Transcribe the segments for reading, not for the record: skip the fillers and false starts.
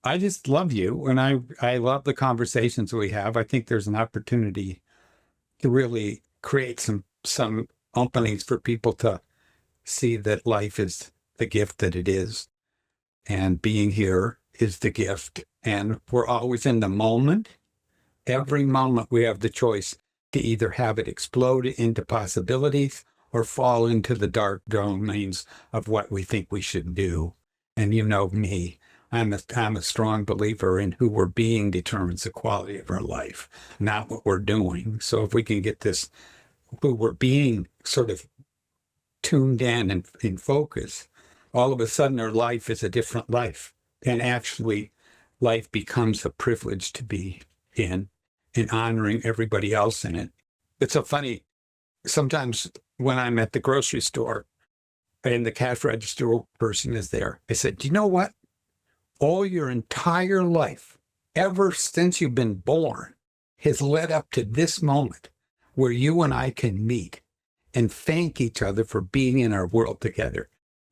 I just love you, and I love the conversations we have. I think there's an opportunity to really create some openings for people to see that life is the gift that it is, and being here is the gift. And we're always in the moment. Every moment we have the choice to either have it explode into possibilities or fall into the dark domains of what we think we should do. And you know me, I'm a strong believer in who we're being determines the quality of our life, not what we're doing. So if we can get this who we're being sort of tuned in and in focus, all of a sudden our life is a different life. And actually, life becomes a privilege to be in and honoring everybody else in it. It's so funny. Sometimes when I'm at the grocery store and the cash register person is there, I said, do you know what? All your entire life, ever since you've been born, has led up to this moment where you and I can meet and thank each other for being in our world together.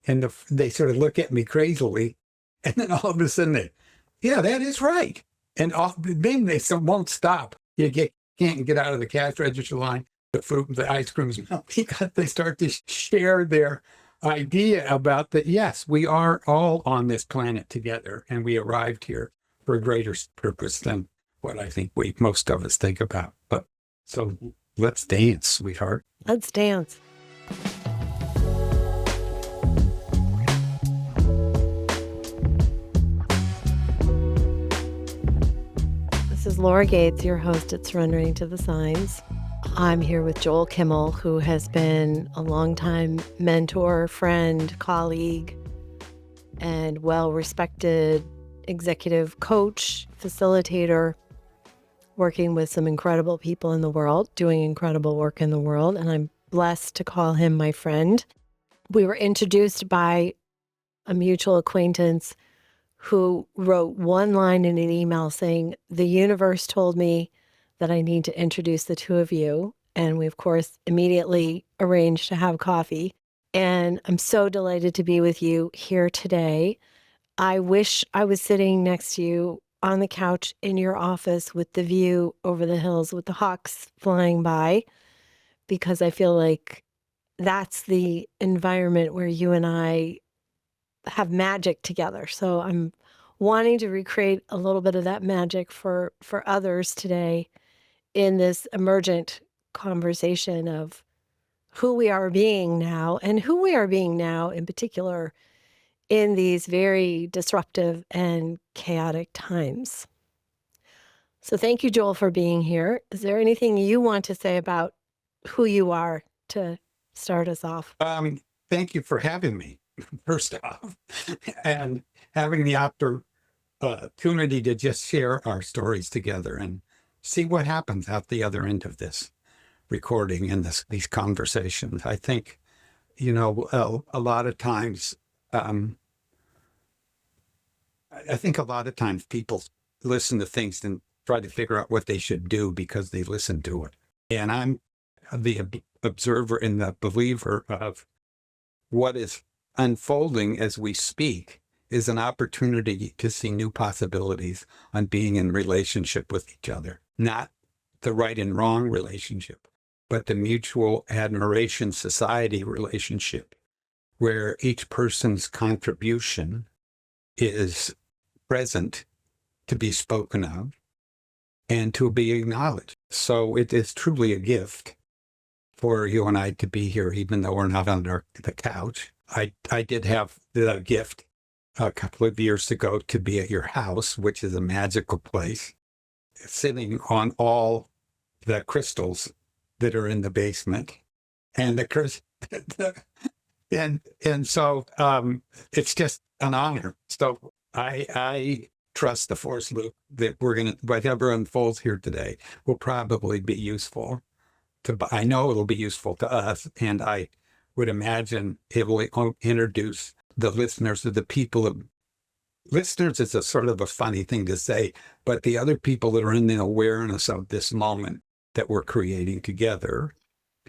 And they sort of look at me crazily. And then all of a sudden, yeah, that is right. And then they won't stop. Can't get out of the cash register line, the fruit, the ice creams. They start to share their idea about that. Yes, we are all on this planet together, and we arrived here for a greater purpose than what I think most of us think about. But so let's dance, sweetheart. Let's dance. This is Laura Gates, your host at Surrendering to the Signs. I'm here with Joel Kimmel, who has been a longtime mentor, friend, colleague, and well-respected executive coach, facilitator, working with some incredible people in the world, doing incredible work in the world, and I'm blessed to call him my friend. We were introduced by a mutual acquaintance who wrote one line in an email saying, the universe told me that I need to introduce the two of you. And we, of course, immediately arranged to have coffee. And I'm so delighted to be with you here today. I wish I was sitting next to you on the couch in your office with the view over the hills with the hawks flying by, because I feel like that's the environment where you and I have magic together. So I'm wanting to recreate a little bit of that magic for others today in this emergent conversation of who we are being now, and who we are being now in particular in these very disruptive and chaotic times. So thank you, Joel, for being here. Is there anything you want to say about who you are to start us off? Thank you for having me, first off, and having the opportunity to just share our stories together and see what happens out the other end of this recording and these conversations. I think, a lot of times, I think a lot of times people listen to things and try to figure out what they should do because they listen to it. And I'm the observer and the believer of what is unfolding as we speak is an opportunity to see new possibilities on being in relationship with each other, not the right and wrong relationship, but the mutual admiration society relationship, where each person's contribution is present to be spoken of and to be acknowledged. So it is truly a gift for you and I to be here, even though we're not under the couch. I did have the gift a couple of years ago to be at your house, which is a magical place, sitting on all the crystals that are in the basement, and and so it's just an honor. So I trust the force loop that whatever unfolds here today will probably be useful I know it'll be useful to us, and I would imagine it will introduce the listeners to the people of listeners is a sort of a funny thing to say, but the other people that are in the awareness of this moment that we're creating together,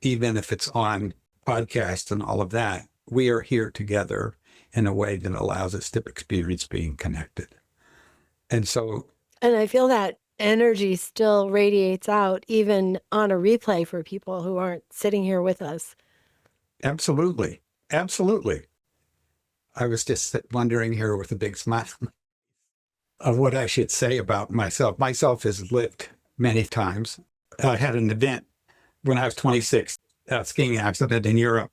even if it's on podcasts and all of that, we are here together in a way that allows us to experience being connected. And so, And I feel that energy still radiates out even on a replay for people who aren't sitting here with us. absolutely, absolutely. I was just wondering here with a big smile of what I should say about myself. Myself has lived many times. I had an event when I was 26, a skiing accident in Europe.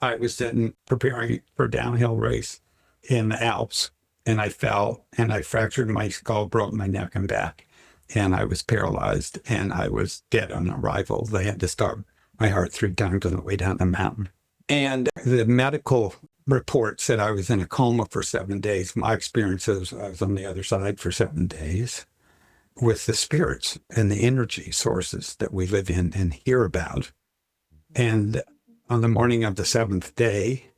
I was preparing for a downhill race in the Alps, and I fell and I fractured my skull, broke my neck and back, and I was paralyzed and I was dead on arrival. They had to stop my heart 3 times on the way down the mountain. And the medical report said I was in a coma for 7 days. My experience is I was on the other side for 7 days with the spirits and the energy sources that we live in and hear about. And on the morning of the 7th day,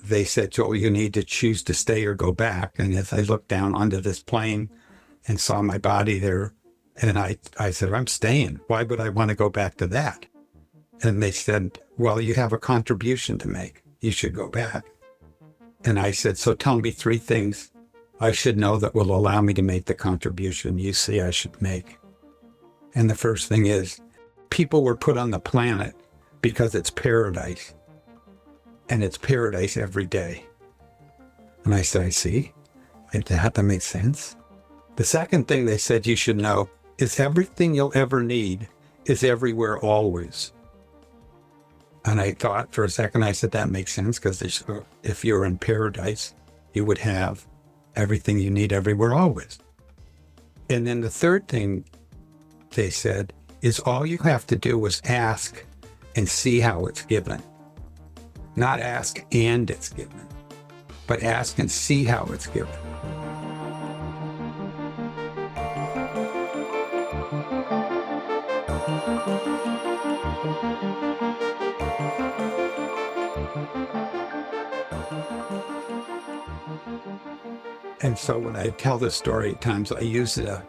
they said, Joel, you need to choose to stay or go back. And as I looked down onto this plane and saw my body there, and I said, I'm staying. Why would I want to go back to that? And they said, well, you have a contribution to make. You should go back. And I said, so tell me 3 things I should know that will allow me to make the contribution you see I should make. And the first thing is, people were put on the planet because it's paradise. And it's paradise every day. And I said, I see. That makes sense. The second thing they said you should know is everything you'll ever need is everywhere always. And I thought for a second, I said, that makes sense, because if you're in paradise, you would have everything you need everywhere always. And then the third thing they said is all you have to do is ask and see how it's given. Not ask and it's given, but ask and see how it's given. And so when I tell this story at times, I use a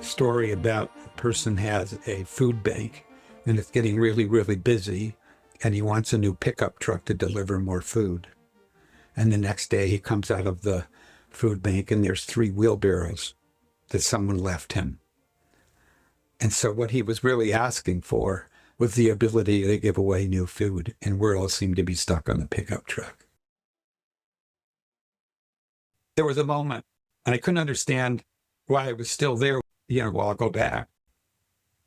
story about a person has a food bank and it's getting really, really busy, and he wants a new pickup truck to deliver more food. And the next day he comes out of the food bank and there's 3 wheelbarrows that someone left him. And so what he was really asking for was the ability to give away new food, and we're all seem to be stuck on the pickup truck. There was a moment, and I couldn't understand why I was still there. Well, I'll go back.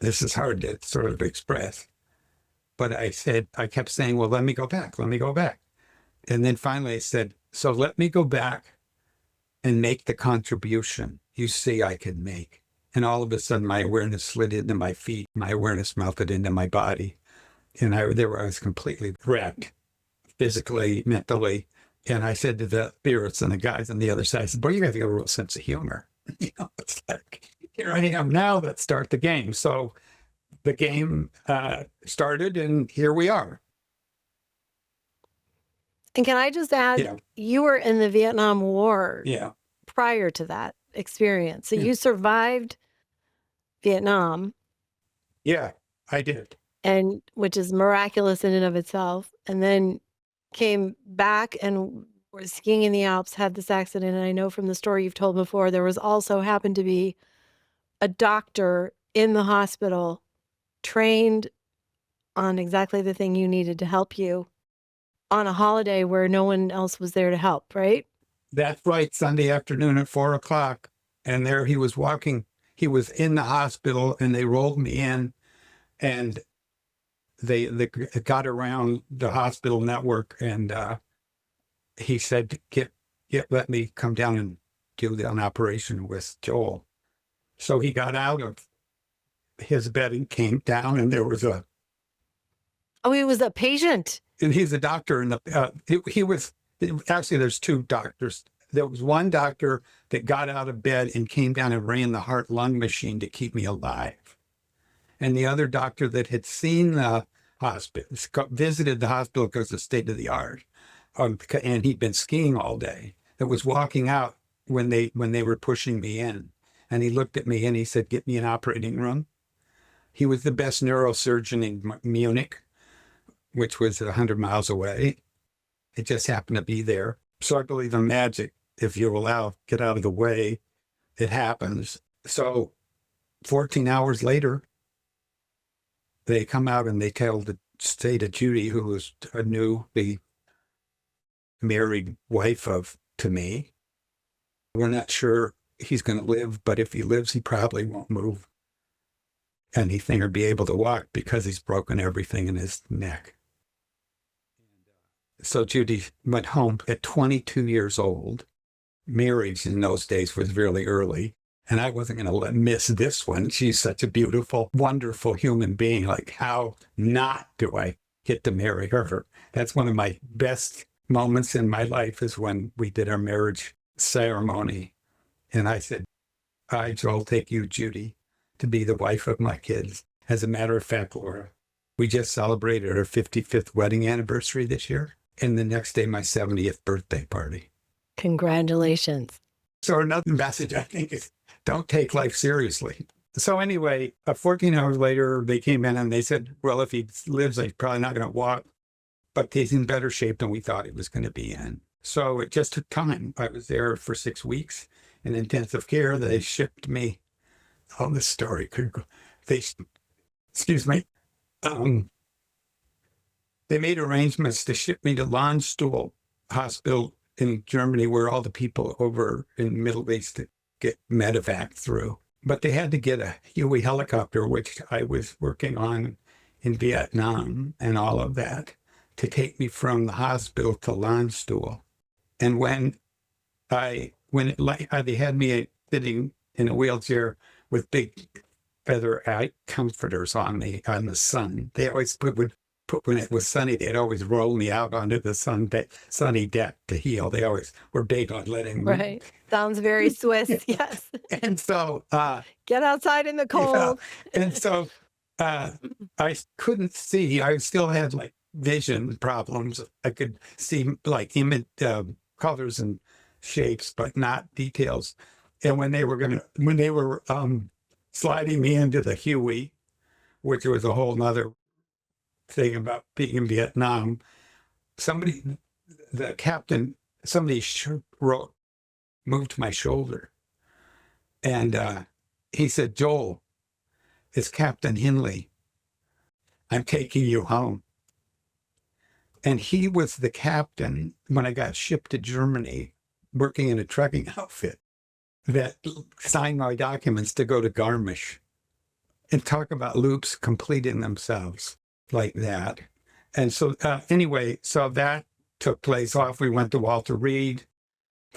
This is hard to sort of express. But I kept saying, well, let me go back. And then finally I said, so let me go back and make the contribution you see I can make. And all of a sudden my awareness slid into my feet. My awareness melted into my body. And I was completely wrecked, physically, mentally. And I said to the spirits and the guys on the other side, I said, boy, you have a real sense of humor. It's like, here I am now, let's start the game. So the game started, and here we are. And can I just add, you were in the Vietnam War prior to that experience. So you survived Vietnam. Yeah, I did. And which is miraculous in and of itself. And then came back and was skiing in the Alps, had this accident. And I know from the story you've told before, there was also happened to be a doctor in the hospital trained on exactly the thing you needed to help you on a holiday where no one else was there to help, right? That's right. Sunday afternoon at 4:00. And there he was walking. He was in the hospital, and they rolled me in, and they got around the hospital network, and he said, let me come down and do an operation with Joel. So he got out of his bed and came down, and there was he was a patient. And he's a doctor, and he was actually, there's 2 doctors. There was one doctor that got out of bed and came down and ran the heart-lung machine to keep me alive. And the other doctor that had seen the hospital, visited the hospital because it's state of the art, and he'd been skiing all day, that was walking out when they were pushing me in. And he looked at me and he said, get me an operating room. He was the best neurosurgeon in Munich, which was 100 miles away. It just happened to be there. So I believe in magic. If you get out of the way it happens. So 14 hours later, they come out and they say to Judy, who was the married wife to me, we're not sure he's going to live, but if he lives, he probably won't move anything or be able to walk because he's broken everything in his neck. So Judy went home at 22 years old. Marriage in those days was really early, and I wasn't going to miss this one. She's such a beautiful, wonderful human being. Like, how not do I get to marry her? That's one of my best moments in my life, is when we did our marriage ceremony. And I said, I, Joel, take you, Judy, to be the wife of my kids. As a matter of fact, Laura, we just celebrated our 55th wedding anniversary this year. And the next day, my 70th birthday party. Congratulations. So another message, I think, is don't take life seriously. So anyway, 14 hours later, they came in and they said, well, if he lives, he's probably not going to walk, but he's in better shape than we thought he was going to be in. So it just took time. I was there for 6 weeks in intensive care. They shipped me. Oh, this story could go. Excuse me. They made arrangements to ship me to Landstuhl Hospital in Germany, where all the people over in the Middle East get medevac through. But they had to get a Huey helicopter, which I was working on in Vietnam and all of that, to take me from the hospital to Landstuhl. And when they had me sitting in a wheelchair with big feather comforters on me on the sun, they always would put when it was sunny, they'd always roll me out onto the sunny deck to heal. They always were big on letting me. Right. Sounds very Swiss. Yes. And so, get outside in the cold. Yeah. And so, I couldn't see. I still had like vision problems. I could see like image colors and shapes, but not details. And when they were sliding me into the Huey, which was a whole nother thing about being in Vietnam, the captain, moved my shoulder. And he said, Joel, it's Captain Hinley. I'm taking you home. And he was the captain when I got shipped to Germany, working in a trucking outfit, that signed my documents to go to Garmisch. And talk about loops completing themselves like that. And so anyway, so that took place off. We went to Walter Reed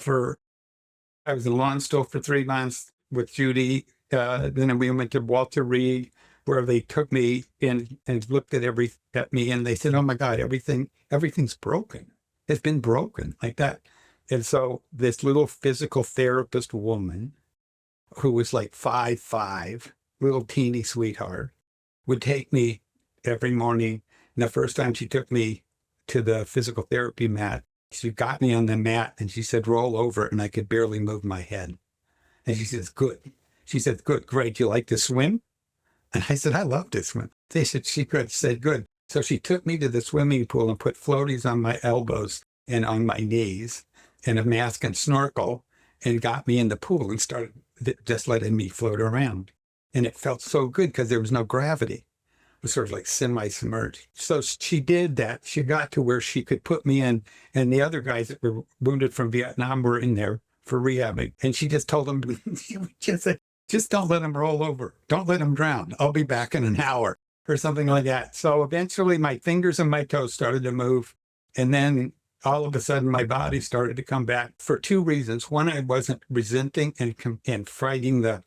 I was in Landstuhl for 3 months with Judy. Then we went to Walter Reed, where they took me in and looked at me, and they said, oh my God, everything's broken. It's been broken like that. And so this little physical therapist woman, who was like 5'5", little teeny sweetheart, would take me every morning. And the first time she took me to the physical therapy mat, she got me on the mat and she said, roll over, and I could barely move my head. And she says, good. She said, good, great. You like to swim? And I said, I love to swim. They said, she said, good. So she took me to the swimming pool and put floaties on my elbows and on my knees and a mask and snorkel, and got me in the pool and started just letting me float around. And it felt so good because there was no gravity. It was sort of like semi-submerged. So she did that. She got to where she could put me in, and the other guys that were wounded from Vietnam were in there for rehabbing. And she just told them, she just said, just don't let them roll over. Don't let them drown. I'll be back in an hour or something like that. So eventually my fingers and my toes started to move. And then all of a sudden my body started to come back for 2 reasons. One, I wasn't resenting and fighting the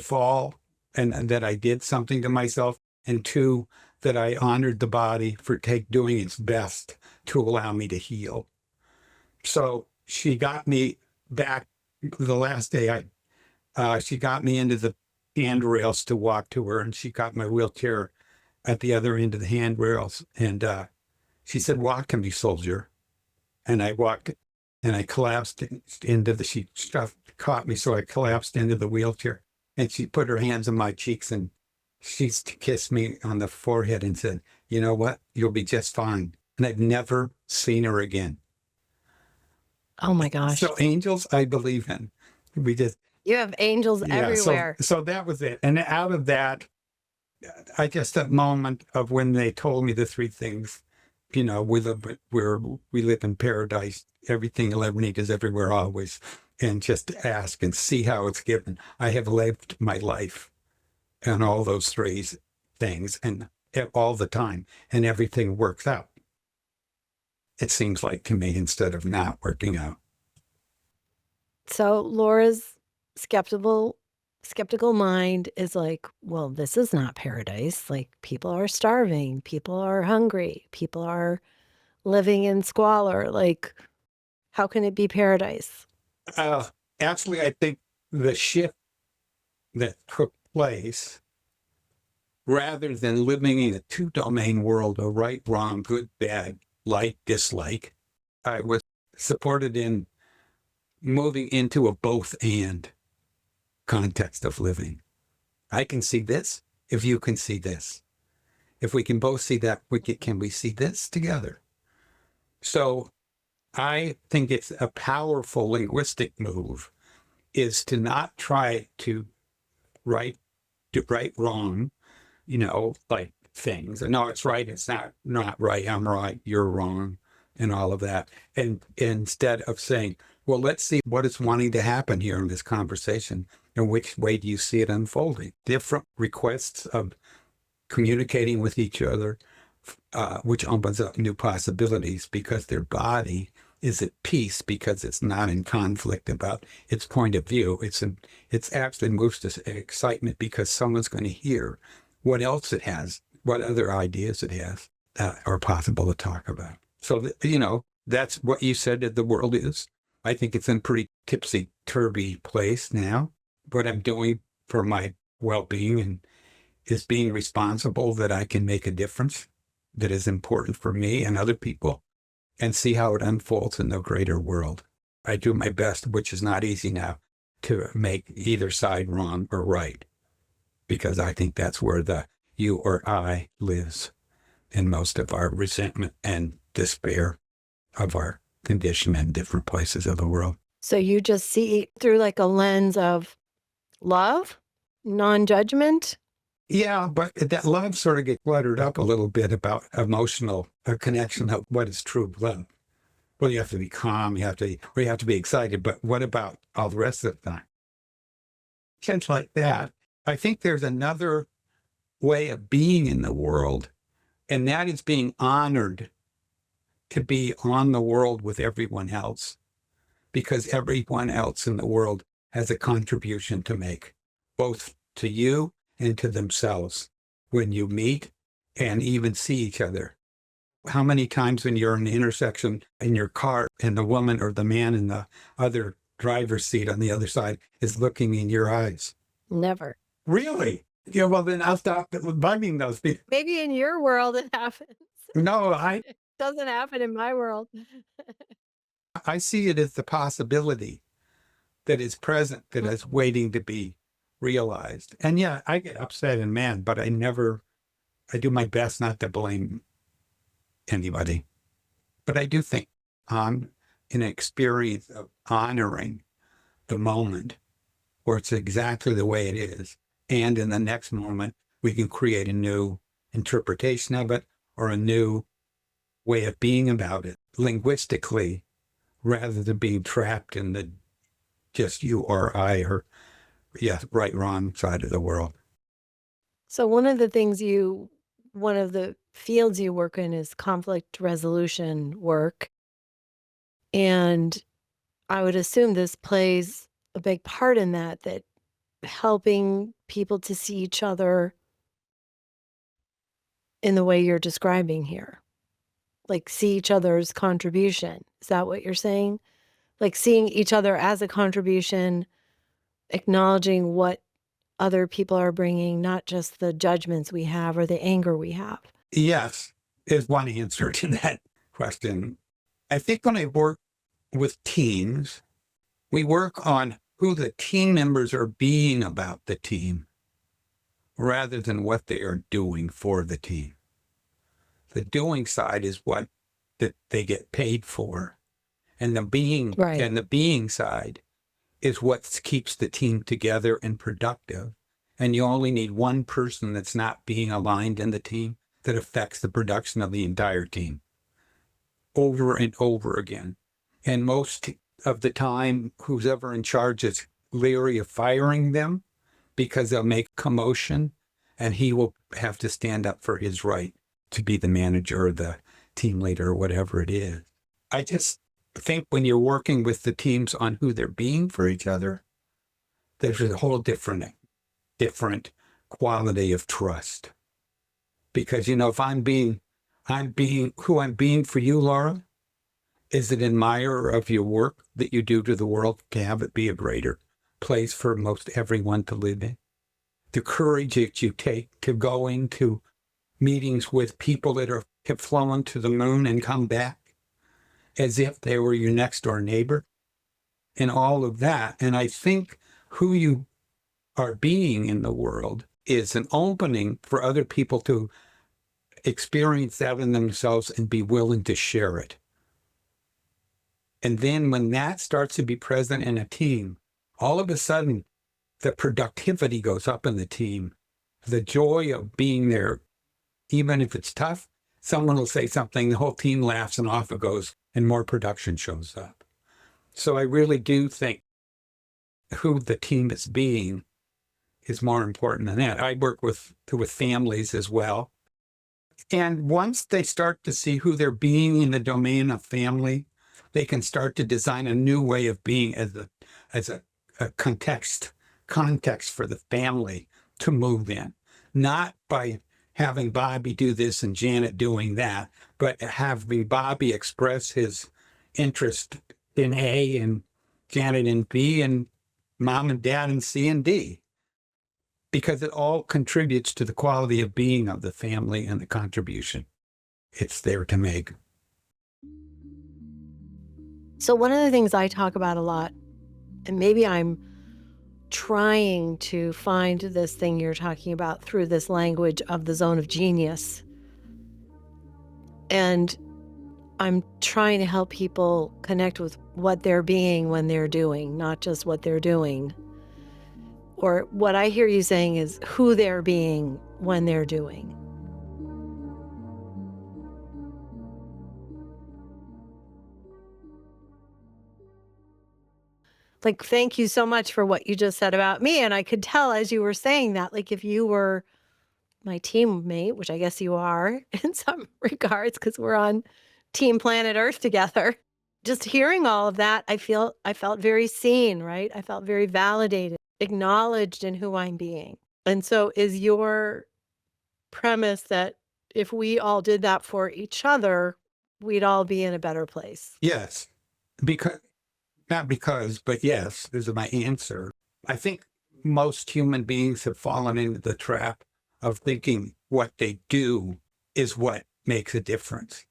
fall, and that I did something to myself. And 2, that I honored the body for doing its best to allow me to heal. So she got me back the last day. She got me into the handrails to walk to her, and she got my wheelchair at the other end of the handrails. And she said, walk to me, soldier. And I walked, and I collapsed she caught me, so I collapsed into the wheelchair. And she put her hands on my cheeks and she kissed me on the forehead and said, you know what? You'll be just fine. And I've never seen her again. Oh my gosh. So angels, I believe in. You have angels Yeah. everywhere. So that was it. And out of that, I guess that moment of when they told me the three things, we live in paradise. Everything you'll ever need is everywhere, always. And just ask and see how it's given. I have lived my life on all those three things and all the time, and everything works out. It seems like to me, instead of not working out. So Laura's skeptical mind is like, well, this is not paradise. Like, people are starving, people are hungry, people are living in squalor. Like, how can it be paradise? Uh, Actually, I think the shift that took place, rather than living in a two-domain world of right, wrong, good, bad, like, dislike, I was supported in moving into a both and context of living. I can see this if you can see this. If we can both see that, can we see this together? So I think it's a powerful linguistic move is to not try to right wrong, like things. No, it's right, it's not right, I'm right, you're wrong, and all of that. And instead of saying, well, let's see what is wanting to happen here in this conversation, and which way do you see it unfolding? Different requests of communicating with each other, which opens up new possibilities because their body is at peace because it's not in conflict about its point of view. It's actually moves to excitement because someone's going to hear what else it has, what other ideas it has are possible to talk about. So, that's what you said that the world is. I think it's in a pretty tipsy-turvy place now. What I'm doing for my well-being and is being responsible that I can make a difference that is important for me and other people and see how it unfolds in the greater world. I do my best, which is not easy now, to make either side wrong or right, because I think that's where the you or I lives in most of our resentment and despair of our condition in different places of the world. So you just see through like a lens of love, non-judgment. Yeah, but that love sort of gets cluttered up a little bit about emotional connection of what is true love. Well, you have to be calm, you have to be excited, but what about all the rest of the time? Things like that. I think there's another way of being in the world, and that is being honored to be on the world with everyone else, because everyone else in the world has a contribution to make, both to you and to themselves when you meet and even see each other. How many times when you're in the intersection in your car and the woman or the man in the other driver's seat on the other side is looking in your eyes? Never. Really? Yeah, well, then I'll stop bugging those people. Maybe in your world it happens. No, It doesn't happen in my world. I see it as the possibility that is present, that is waiting to be realized. And yeah, I get upset and mad, but I do my best not to blame anybody. But I do think I'm in an experience of honoring the moment where it's exactly the way it is. And in the next moment, we can create a new interpretation of it or a new way of being about it linguistically, rather than being trapped in the just you or I or, yeah, right, wrong side of the world. So one of the fields you work in is conflict resolution work. And I would assume this plays a big part in that helping people to see each other in the way you're describing here. Like, see each other's contribution. Is that what you're saying? Like, seeing each other as a contribution, acknowledging what other people are bringing, not just the judgments we have or the anger we have. Yes, is one answer to that question. I think when I work with teams, we work on who the team members are being about the team rather than what they are doing for the team. The doing side is what that they get paid for. And the being Right. and the being side is what keeps the team together and productive. And you only need one person that's not being aligned in the team that affects the production of the entire team over and over again. And most of the time, who's ever in charge is leery of firing them because they'll make commotion, and he will have to stand up for his right to be the manager or the team leader or whatever it is. I just think when you're working with the teams on who they're being for each other, there's a whole different quality of trust. Because, if I'm being who I'm being for you, Laura, is an admirer of your work that you do to the world to have it be a greater place for most everyone to live in. The courage that you take to go into meetings with people that have flown to the moon and come back as if they were your next door neighbor and all of that. And I think who you are being in the world is an opening for other people to experience that in themselves and be willing to share it. And then when that starts to be present in a team, all of a sudden, the productivity goes up in the team. The joy of being there, even if it's tough, someone will say something, the whole team laughs and off it goes, and more production shows up. So I really do think who the team is being is more important than that. I work with families as well. And once they start to see who they're being in the domain of family, they can start to design a new way of being as a context for the family to move in. Not by having Bobby do this and Janet doing that, but having Bobby express his interest in A and Janet in B and mom and dad in C and D. Because it all contributes to the quality of being of the family and the contribution it's there to make. So one of the things I talk about a lot, and maybe I'm trying to find this thing you're talking about through this language of the zone of genius. And I'm trying to help people connect with what they're being when they're doing, not just what they're doing. Or what I hear you saying is who they're being when they're doing. Like, thank you so much for what you just said about me. And I could tell as you were saying that, like, if you were my teammate, which I guess you are in some regards, because we're on Team Planet Earth together, just hearing all of that, I felt very seen, right? I felt very validated, acknowledged in who I'm being. And so is your premise that if we all did that for each other, we'd all be in a better place? Yes, but yes, is my answer. I think most human beings have fallen into the trap of thinking what they do is what makes a difference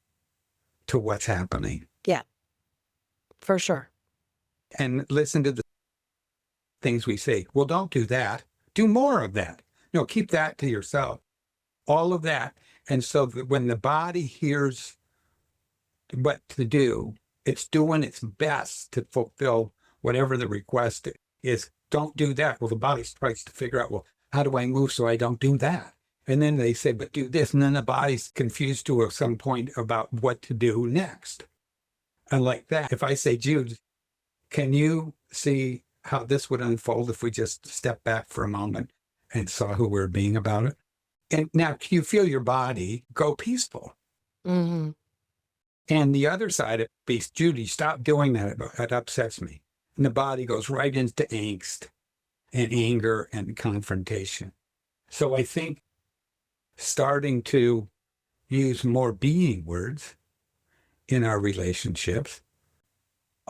to what's happening. Yeah, for sure. And listen to the things we say. Well, don't do that. Do more of that. No, keep that to yourself. All of that. And so that when the body hears what to do, it's doing its best to fulfill whatever the request is. Don't do that. Well, the body tries to figure out, well, how do I move so I don't do that? And then they say, but do this. And then the body's confused to some point about what to do next. And like that, if I say, Jude, can you see how this would unfold if we just step back for a moment and saw who we're being about it? And now you feel your body go peaceful. Mm-hmm. And the other side of it, Judy, stop doing that. It upsets me. And the body goes right into angst and anger and confrontation. So I think starting to use more being words in our relationships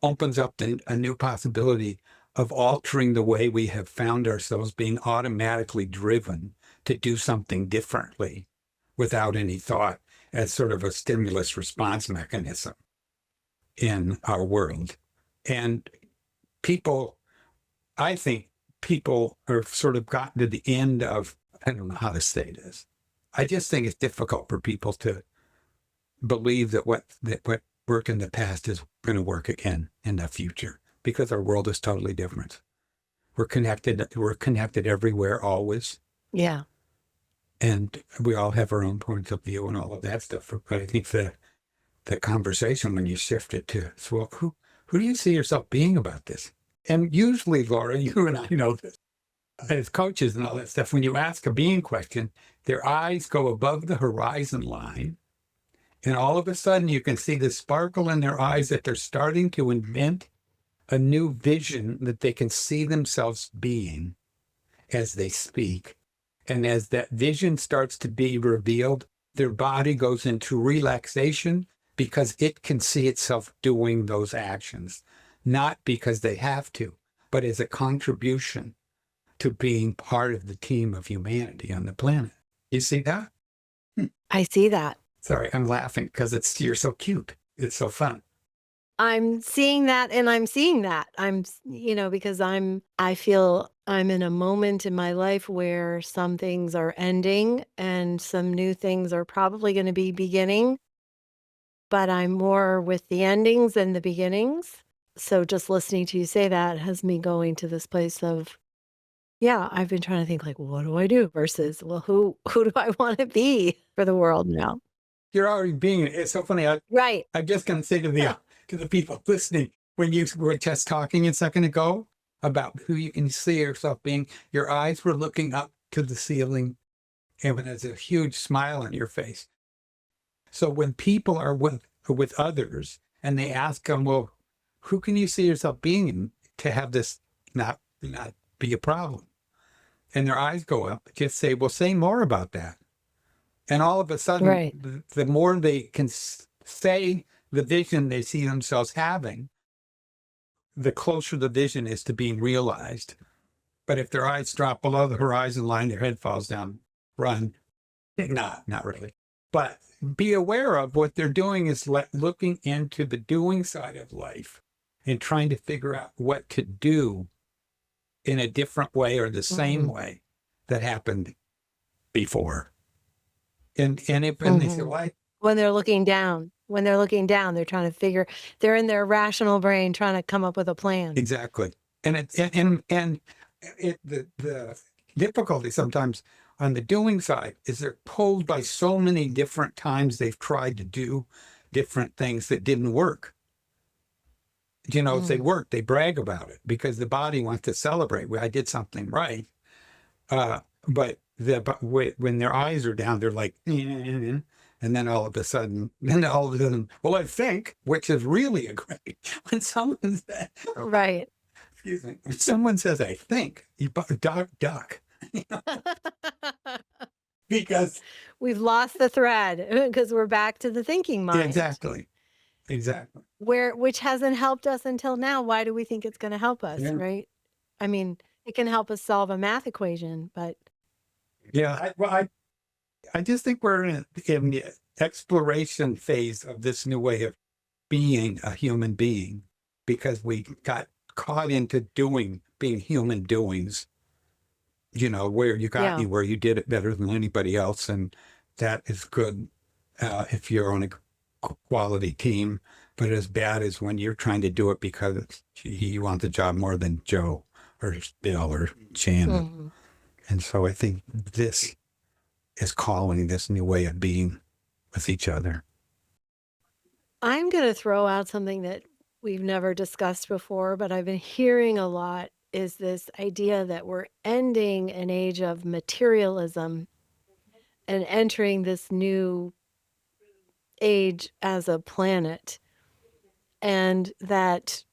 opens up a new possibility of altering the way we have found ourselves being automatically driven to do something differently without any thought as sort of a stimulus response mechanism in our world. And I think people are sort of gotten to the end of, I don't know how to say this. I just think it's difficult for people to believe that what worked in the past is going to work again in the future. because our world is totally different. We're connected everywhere, always. Yeah. And we all have our own points of view and all of that stuff. But I think the conversation, when you shift it to, so, well, who do you see yourself being about this? And usually, Laura, you and I know this, as coaches and all that stuff, when you ask a being question, their eyes go above the horizon line. And all of a sudden, you can see the sparkle in their eyes that they're starting to invent a new vision that they can see themselves being as they speak. And as that vision starts to be revealed, their body goes into relaxation because it can see itself doing those actions, not because they have to, but as a contribution to being part of the team of humanity on the planet. You see that? I see that. Sorry, I'm laughing because you're so cute. It's so fun. I'm seeing that and I'm seeing that. Because I feel I'm in a moment in my life where some things are ending and some new things are probably going to be beginning, but I'm more with the endings than the beginnings. So just listening to you say that has me going to this place of, yeah, I've been trying to think like, what do I do versus, well, who do I want to be for the world now? You're already being it. It's so funny. Right. I'm just going to say to the people listening, when you were just talking a second ago about who you can see yourself being, your eyes were looking up to the ceiling, and there's a huge smile on your face. So when people are with others and they ask them, well, who can you see yourself being, to have this not be a problem? And their eyes go up, just say, well, say more about that. And all of a sudden, Right. the more they can say the vision they see themselves having, the closer the vision is to being realized. But if their eyes drop below the horizon line, their head falls down, run. Not really. But be aware of what they're doing is looking into the doing side of life and trying to figure out what to do in a different way or the same way that happened before. And they say, why? When they're looking down, they're trying to they're in their rational brain trying to come up with a plan. Exactly. And the difficulty sometimes on the doing side is they're pulled by so many different times they've tried to do different things that didn't work. If they work, they brag about it because the body wants to celebrate. Well, I did something right. But when their eyes are down, they're like, and then all of a sudden, well, I think, which is really a great, when someone says, Right. excuse me, when someone says, I think, you duck. Because We've lost the thread because we're back to the thinking mind. exactly. Which hasn't helped us until now. Why do we think it's going to help us, right? I mean, it can help us solve a math equation, but yeah, I just think we're in the exploration phase of this new way of being a human being because we got caught into being human doings, where you got Yeah. where you did it better than anybody else. And that is good if you're on a quality team, but as bad as when you're trying to do it because you want the job more than Joe or Bill or Shannon. And so I think this is calling this new way of being with each other. I'm going to throw out something that we've never discussed before, but I've been hearing a lot is this idea that we're ending an age of materialism and entering this new age as a planet. And that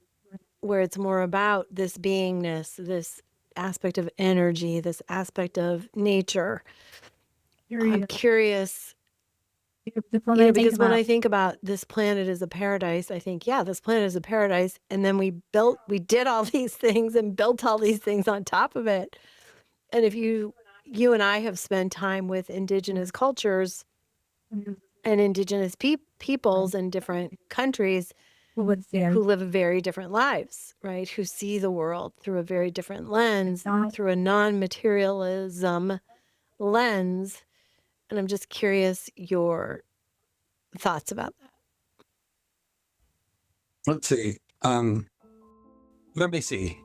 where it's more about this beingness, this aspect of energy, this aspect of nature. I'm curious, because when I think about this planet as a paradise, I think, yeah, this planet is a paradise. And then we did all these things and built all these things on top of it. And if you and I have spent time with indigenous cultures and indigenous peoples in different countries who live very different lives, right? Who see the world through a very different lens, through a non-materialism lens. And I'm just curious your thoughts about that. Let's see. let me see.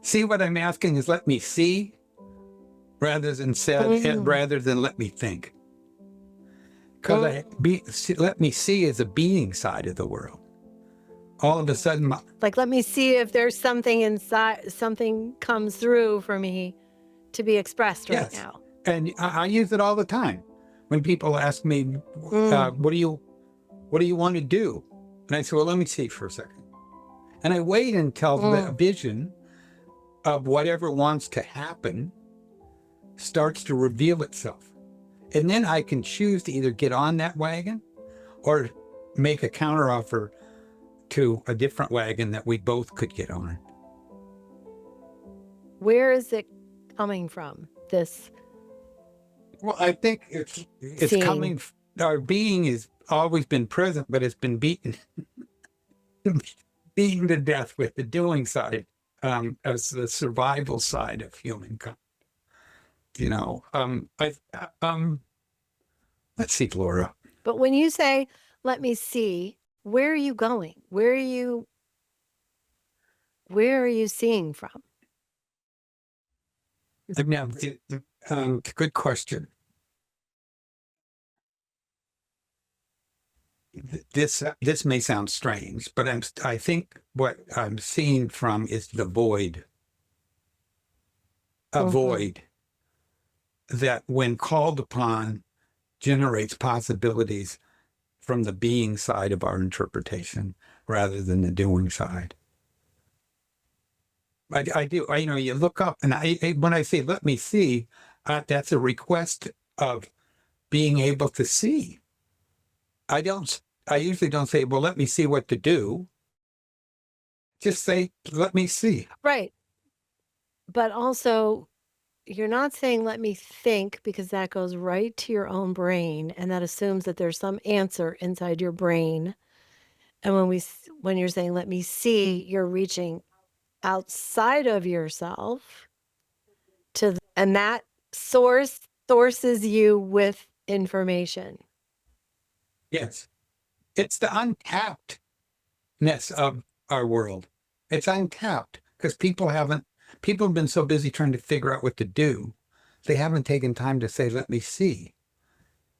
See what I'm asking is let me see rather than rather than let me think. Because let me see is a being side of the world. All of a sudden, like, let me see if there's something inside, something comes through for me to be expressed right yes. now. And I use it all the time when people ask me, what do you want to do? And I say, well, let me see for a second. And I wait until the vision of whatever wants to happen starts to reveal itself. And then I can choose to either get on that wagon or make a counteroffer to a different wagon that we both could get on. Where is it coming from? This? Well, I think it's Seeing. coming. Our being has always been present, but it's been beaten to death with the doing side, as the survival side of humankind. You know, let's see, Laura. But when you say, let me see, where are you going? Where are you seeing from? Good question. This may sound strange, but I think what I'm seeing from is the void. A void that, when called upon, generates possibilities from the being side of our interpretation rather than the doing side. I do. You look up, and when I say let me see, that's a request of being able to see. I usually don't say, well, let me see what to do. Just say, let me see. Right. But also, you're not saying let me think, because that goes right to your own brain, and that assumes that there's some answer inside your brain. And when you're saying let me see, you're reaching outside of yourself and that sources you with information. Yes. It's the untappedness of our world. It's untapped because people have been so busy trying to figure out what to do. They haven't taken time to say, let me see,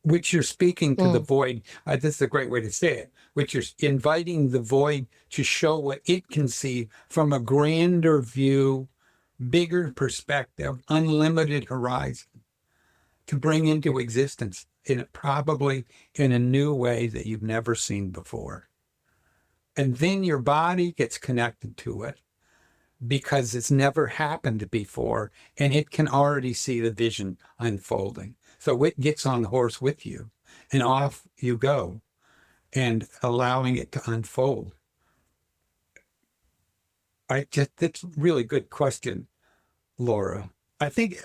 which you're speaking to the void. This is a great way to say it, which you're inviting the void to show what it can see from a grander view, bigger perspective, unlimited horizon, to bring into existence probably in a new way that you've never seen before. And then your body gets connected to it because it's never happened before, and it can already see the vision unfolding. So it gets on the horse with you, and off you go, and allowing it to unfold. It's a really good question, Laura. I think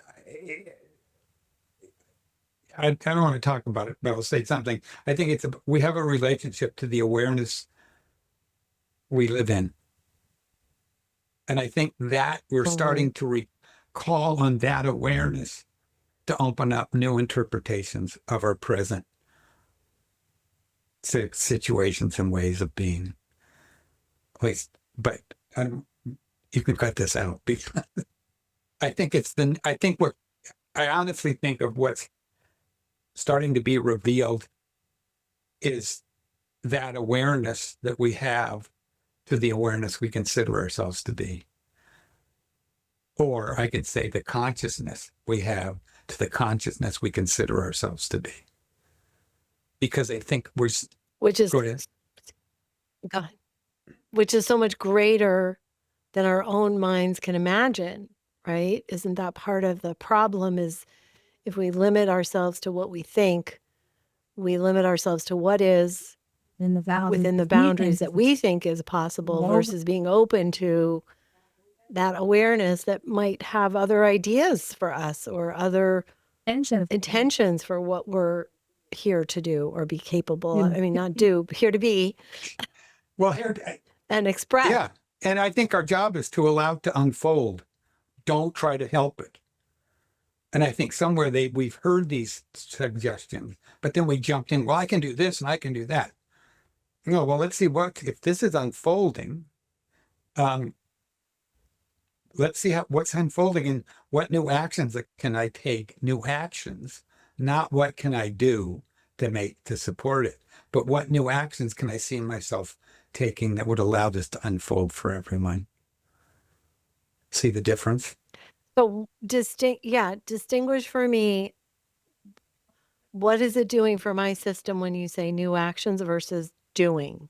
I don't want to talk about it, but I'll say something. I think we have a relationship to the awareness we live in. And I think that we're starting to recall on that awareness to open up new interpretations of our present situations and ways of being. But you can cut this out because I honestly think of what's starting to be revealed is that awareness that we have to the awareness we consider ourselves to be. Or I could say the consciousness we have to the consciousness we consider ourselves to be. Because I think which is so much greater than our own minds can imagine, right? Isn't that part of the problem? Is if we limit ourselves to what we think, we limit ourselves to what is within the boundaries that we think is possible versus being open to that awareness that might have other ideas for us or other intentions for what we're here to do or be capable of. I mean, not do, but here to be. Well, and express. Yeah. And I think our job is to allow it to unfold. Don't try to help it. And I think somewhere we've heard these suggestions, but then we jumped in, well, I can do this and I can do that. No, well, let's see if this is unfolding, let's see what's unfolding and what new actions can I take, new actions, not what can I do to support it, but what new actions can I see myself taking that would allow this to unfold for everyone. See the difference? So distinguish for me, what is it doing for my system when you say new actions versus doing?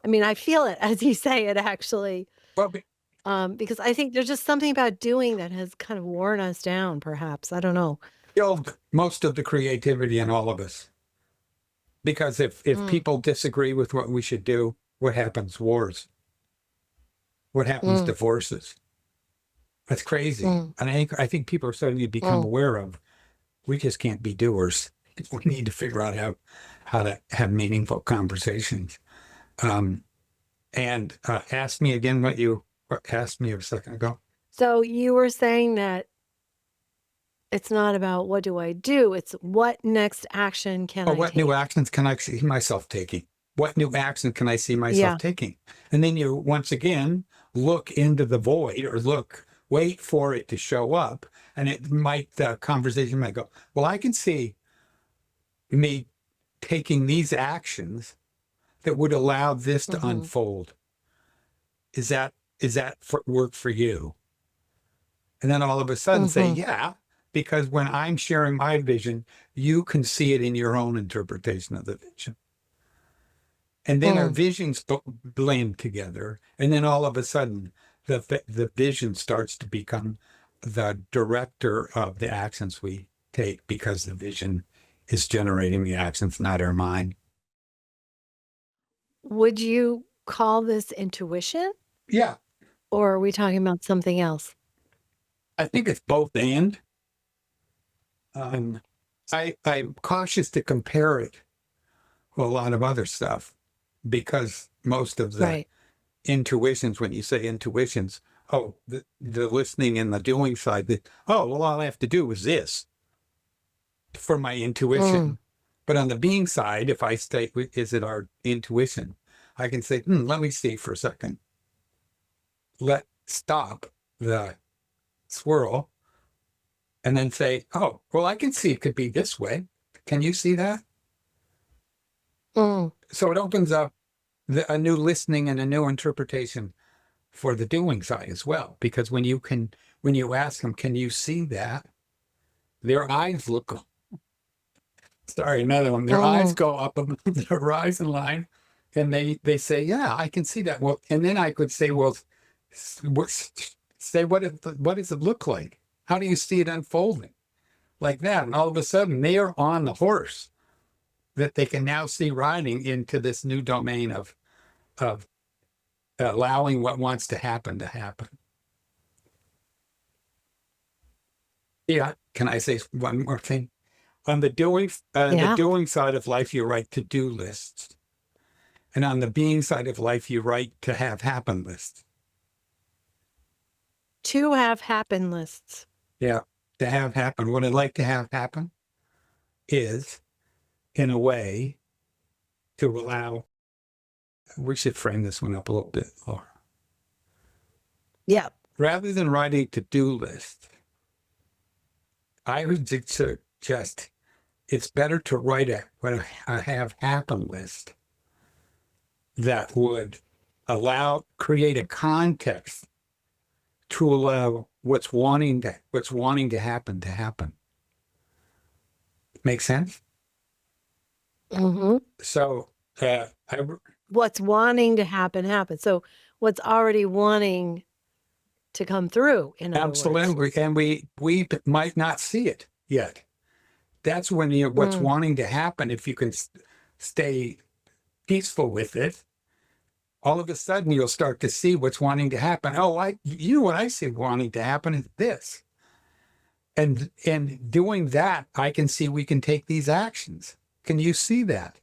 I mean, I feel it as you say it actually, Well, because I think there's just something about doing that has kind of worn us down, perhaps. I don't know. killed most of the creativity in all of us. Because if Mm, people disagree with what we should do, what happens? Wars. What happens? mm, Divorces. That's crazy. mm, And I think people are starting to become mm. aware of we just can't be doers. We need to figure out how to have meaningful conversations. Um, and ask me again what you asked me a second ago. So you were saying that it's not about what do I do, it's what next action can Or I what new take? actions can I see myself taking? What new action can I see myself Yeah. taking? And then you once again look into the void or wait for it to show up. And the conversation might go, well, I can see me taking these actions that would allow this to Mhm. unfold. Is that work for you? And then all of a sudden say, Mhm. yeah, because when I'm sharing my vision, you can see it in your own interpretation of the vision. And then our Mm. visions blend together. And then all of a sudden, the vision starts to become the director of the actions we take because the vision is generating the actions, not our mind. Would you call this intuition, Yeah, or are we talking about something else? I think it's both and. Um, I'm cautious to compare it with a lot of other stuff because most of the Right. intuitions, when you say intuitions, oh, the listening and the doing side, oh, well, all I have to do is this for my Mm. intuition. But on the being side, if I state, is it our intuition? I can say, let me see for a second. Stop the swirl and then say, oh, well, I can see it could be this way. Can you see that? Mm. So it opens up a new listening and a new interpretation for the doing side as well. Because when you ask them, can you see that? Their eyes look, sorry, another one. Their eyes Mm. go up above the horizon line and they say, yeah, I can see that. Well, and then I could say, well, say, what does it look like? How do you see it unfolding like that? And all of a sudden they are on the horse that they can now see riding into this new domain of allowing what wants to happen to happen. Yeah. Can I say one more thing? On the Yeah. doing side of life, you write to-do lists. And on the being side of life, you write to have happen lists. To have happen lists. Yeah. To have happen. What I'd like to have happen is, in a way, to allow, we should frame this one up a little bit, Laura. Yeah. Rather than writing to-do list, I would suggest it's better to write a have happen list that would create a context to allow what's wanting to happen to happen. Make sense? Mhm. So I What's wanting to happen, happen. So what's already wanting to come through, in other words. absolutely, and we might not see it yet. That's when what's Mm. wanting to happen. If you can stay peaceful with it, all of a sudden you'll start to see what's wanting to happen. Oh, what I see wanting to happen is this. And doing that, I can see we can take these actions. Can you see that?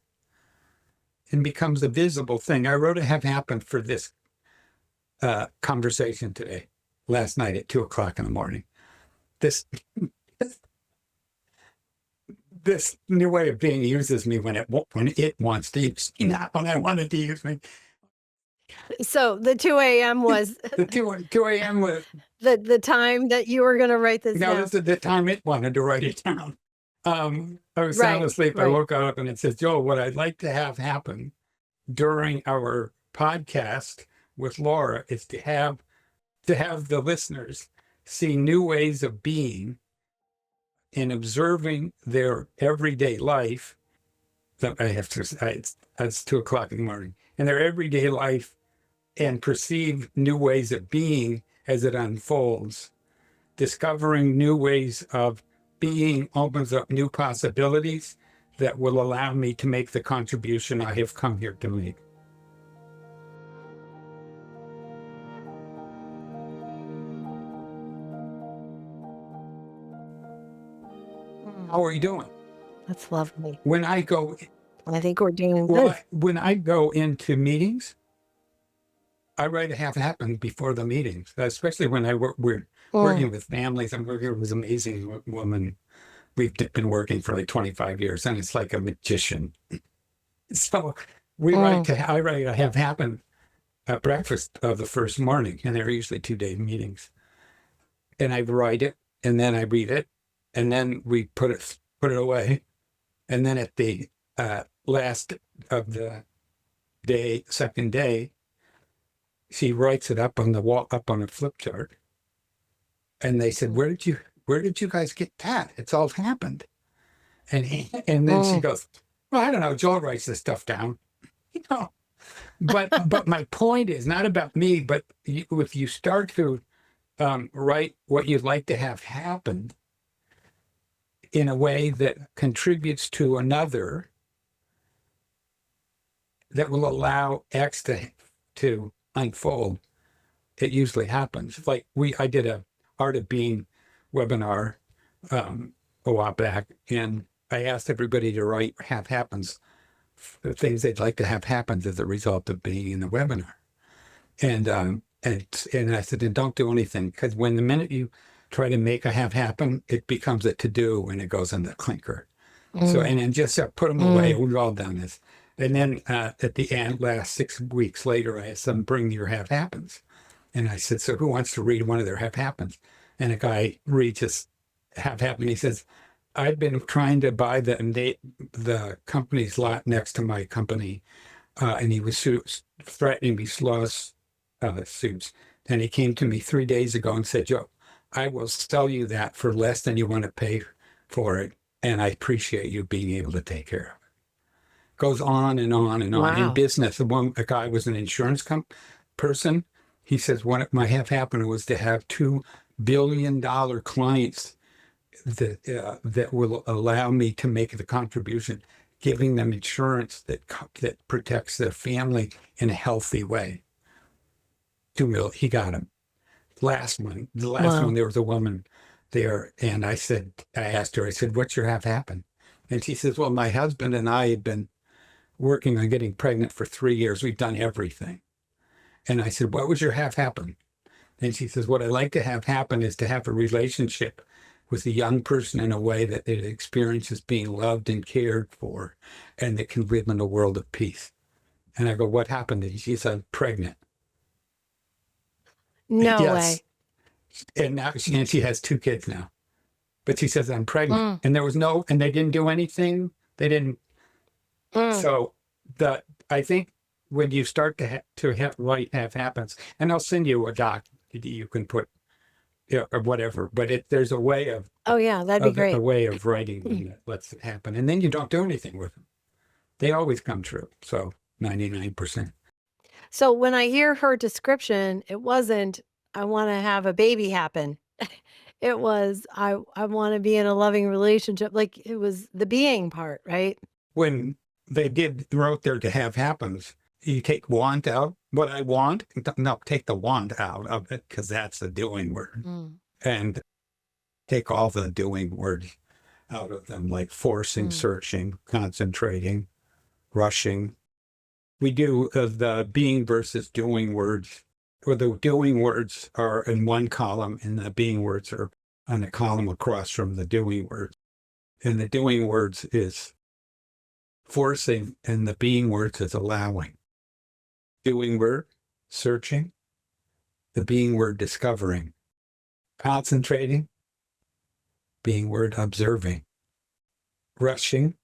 And becomes a visible thing. I wrote a have happened for this conversation today, last night at 2:00 in the morning. This this new way of being uses me when it wants to use me, not when I wanted to use me. So the 2 a.m. was The 2 a.m. was, the time that you were going to write this now down. this is the time it wanted to write it down. I was sound Right, asleep. I right. woke up and it says, Joel, what I'd like to have happen during our podcast with Laura is to have the listeners see new ways of being and observing their everyday life. That I have to, it's 2 o'clock in the morning, in their everyday life, and perceive new ways of being as it unfolds. Discovering new ways of being opens up new possibilities that will allow me to make the contribution I have come here to make. How are you doing? That's lovely. When I go, I think we're doing well, good. when I go into meetings, I write a half happen before the meetings, especially when we're working with families. I'm working with this amazing woman. We've been working for like 25 years, and it's like a magician. So I write a have happened at breakfast of the first morning, and they're usually 2-day meetings. And I write it, and then I read it, and then we put it away. And then at the last of the day, second day, she writes it up on the wall, up on a flip chart. And they said, where did you guys get that? It's all happened. And then she goes, well, I don't know. Joel writes this stuff down, you know. But my point is not about me, but if you start to write what you'd like to have happen in a way that contributes to another, that will allow X to unfold, it usually happens. Like I did a Art of Being webinar a while back, and I asked everybody to write have happens, the things they'd like to have happen as a result of being in the webinar. And I said, and don't do anything, because when the minute you try to make a have happen, it becomes a to do and it goes in the clinker. So, and then just put them away. We've all done this. And then at the end, last 6 weeks later, I asked them, bring your have happens. And I said, so who wants to read one of their have happens? And a guy reads his have happened. He says, I've been trying to buy the company's lot next to my company. And he was threatening me suits. And he came to me 3 days ago and said, Joe, I will sell you that for less than you want to pay for it. And I appreciate you being able to take care of it. Goes on and on and on. In Wow. business, a guy was an insurance person. He says, what my have happened was to have $2 billion clients that will allow me to make the contribution, giving them insurance that protects their family in a healthy way. 2 million, he got him. The last one, there was a woman there, and I asked her, I said, what's your have happened? And she says, well, my husband and I had been working on getting pregnant for 3 years. We've done everything. And I said, what was your have happen? And she says, what I'd like to have happen is to have a relationship with a young person in a way that it experiences being loved and cared for, and that can live in a world of peace. And I go, what happened? And she said, pregnant. No Yes. way. And now she has 2 kids now. But she says, I'm pregnant. And and they didn't do anything. They didn't. So I think when you start to write have happens, and I'll send you a doc you can put, or whatever, but there's a way of, Oh, yeah, that'd be great. a way of writing them that lets it happen. And then you don't do anything with them. They always come true. So 99%. So when I hear her description, it wasn't, I want to have a baby happen. It was, I want to be in a loving relationship. Like it was the being part, right? When they wrote there to have happens, you take want out. What I want, no, take the want out of it, because that's the doing word. And take all the doing words out of them, like forcing, searching, concentrating, rushing. We do the being versus doing words, or the doing words are in one column and the being words are on a column across from the doing words. And the doing words is forcing, and the being words is allowing. Doing word, searching, the being word discovering, concentrating, being word observing, rushing,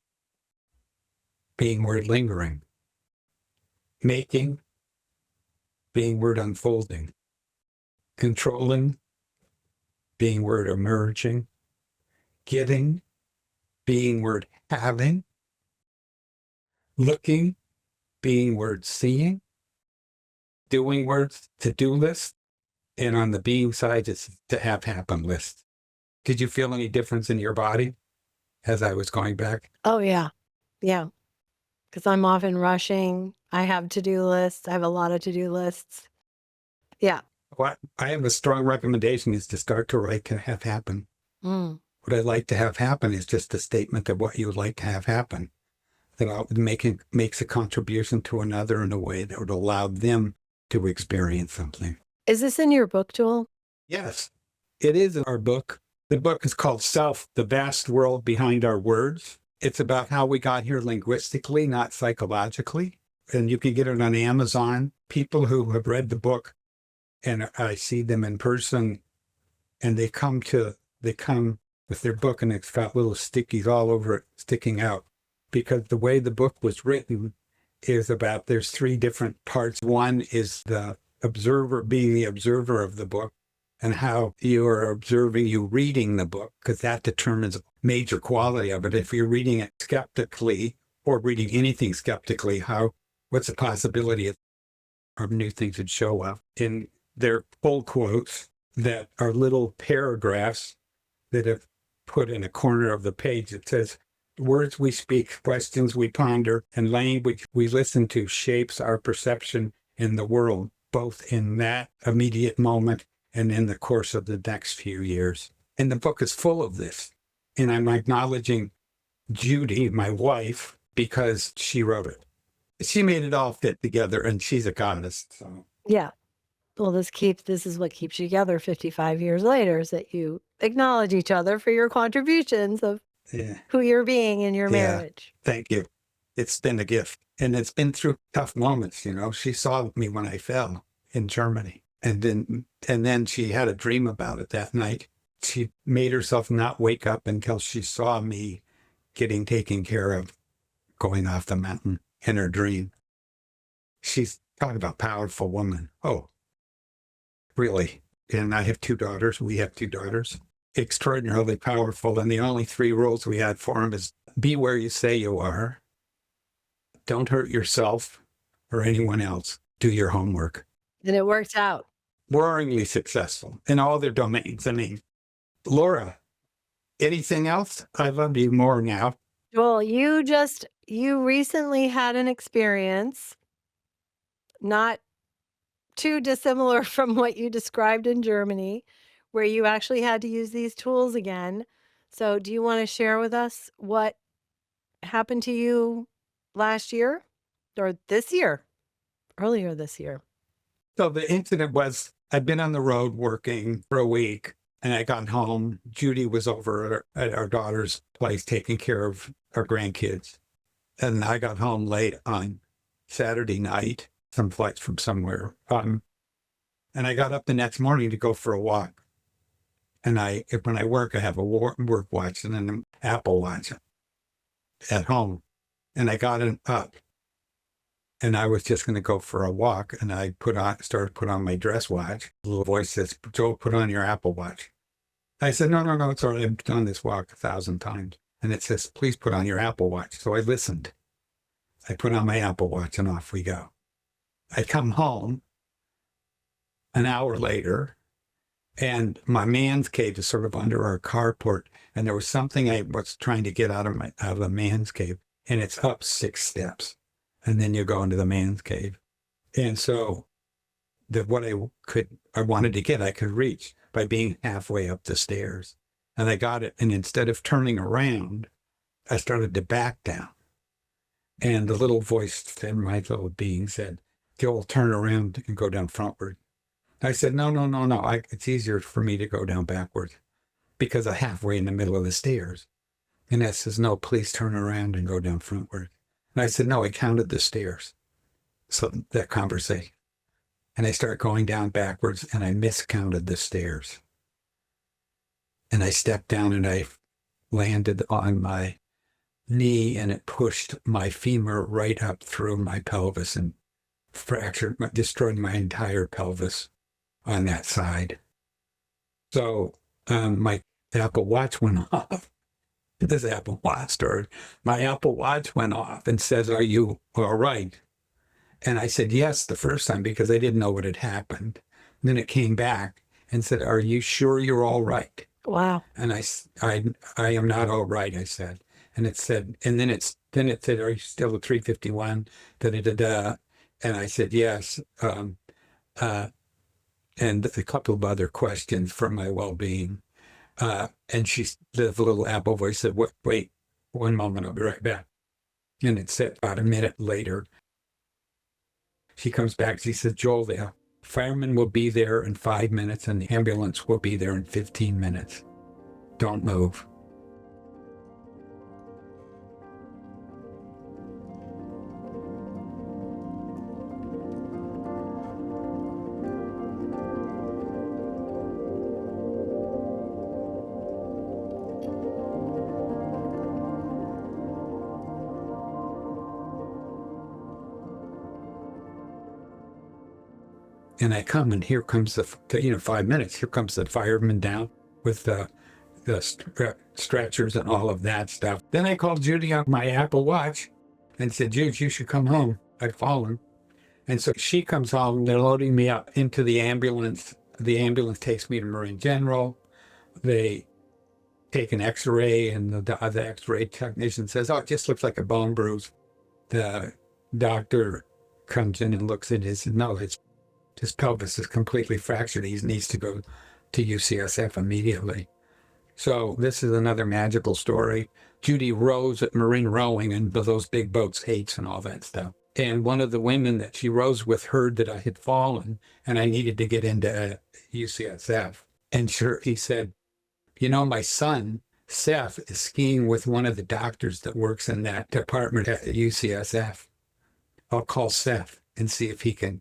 being word lingering, making, being word unfolding, controlling, being word emerging, getting, being word having, looking, being word seeing, doing words to-do list, and on the being side is to have happen list. Did you feel any difference in your body as I was going back? Oh, yeah. Yeah. Because I'm often rushing. I have to-do lists. I have a lot of to-do lists. Yeah. What I have a strong recommendation is to start to write to have happen. Mm. What I'd like to have happen is just a statement of what you would like to have happen. That makes a contribution to another in a way that would allow them to experience something. Is this in your book, Joel? Yes, it is in our book. The book is called Self, the Vast World Behind Our Words. It's about how we got here linguistically, not psychologically. And you can get it on Amazon. People who have read the book, and I see them in person, and they come with their book, and it's got little stickies all over it sticking out. Because the way the book was written is about, there's three different parts. One is the observer being the observer of the book, and how you are observing you reading the book, because that determines a major quality of it. If you're reading it skeptically or reading anything skeptically, what's the possibility of new things that show up? In their pull quotes that are little paragraphs that have put in a corner of the page. It says, words we speak, questions we ponder, and language we listen to shapes our perception in the world, both in that immediate moment and in the course of the next few years. And the book is full of this. And I'm acknowledging Judy, my wife, because she wrote it. She made it all fit together, and she's a goddess. So. Yeah. Well, this is what keeps you together 55 years later, is that you acknowledge each other for your contributions of who you're being in your marriage. Thank you. It's been a gift. And it's been through tough moments, She saw me when I fell in Germany. And then she had a dream about it that night. She made herself not wake up until she saw me getting taken care of, going off the mountain in her dream. She's talking about powerful woman. Oh, really? And I have two daughters. We have two daughters. Extraordinarily powerful. And the only three rules we had for them is be where you say you are. Don't hurt yourself or anyone else. Do your homework. And it worked out. Roaringly successful in all their domains. I mean, Laura, anything else? I love you more now. Joel, you recently had an experience not too dissimilar from what you described in Germany, where you actually had to use these tools again. So do you want to share with us what happened to you last year or this year, earlier this year? So the incident was, I'd been on the road working for a week, and I got home. Judy was over at our daughter's place taking care of our grandkids. And I got home late on Saturday night, some flights from somewhere. And I got up the next morning to go for a walk. And when I work, I have a work watch and an Apple Watch at home. And I got up, and I was just going to go for a walk. And I started to put on my dress watch. A little voice says, Joel, put on your Apple Watch. I said, no, it's all right. I've done this walk 1,000 times. And it says, please put on your Apple Watch. So I listened. I put on my Apple Watch, and off we go. I come home an hour later, and my man's cave is sort of under our carport. And there was something I was trying to get out of the man's cave, and it's up 6 steps. And then you go into the man's cave. And so what I wanted to get, I could reach by being halfway up the stairs. And I got it. And instead of turning around, I started to back down. And the little voice in my little being said, Joel, turn around and go down frontward. I said, no. It's easier for me to go down backwards because I'm halfway in the middle of the stairs. And that says, no, please turn around and go down frontward. And I said, no, I counted the stairs. So that conversation. And I start going down backwards, and I miscounted the stairs. And I stepped down, and I landed on my knee, and it pushed my femur right up through my pelvis and destroyed my entire pelvis on that side. So my Apple Watch went off. This Apple Watch story. My Apple Watch went off and says, "Are you all right?" And I said, "Yes," the first time because I didn't know what had happened. And then it came back and said, "Are you sure you're all right?" Wow. And I am not all right, I said. And it said, and then it said, "Are you still at 351? Da da da da." And I said, "Yes." And a couple of other questions for my well-being. And the little Apple voice said, "Wait, 1 moment, I'll be right back." And it said about a minute later, she comes back. She says, "Joel, the fireman will be there in 5 minutes and the ambulance will be there in 15 minutes. Don't move." And I come, and here comes 5 minutes. Here comes the fireman down with the stretchers and all of that stuff. Then I called Judy on my Apple Watch and said, "Jude, you should come home. I've fallen." And so she comes home. They're loading me up into the ambulance. The ambulance takes me to Marine General. They take an X-ray, and the X-ray technician says, "Oh, it just looks like a bone bruise." The doctor comes in and looks at his, no, his pelvis is completely fractured. He needs to go to UCSF immediately. So this is another magical story. Judy rows at marine rowing, and those big boats, hates and all that stuff. And one of the women that she rows with heard that I had fallen and I needed to get into UCSF. And he said, "My son, Seth, is skiing with one of the doctors that works in that department at UCSF. I'll call Seth and see if he can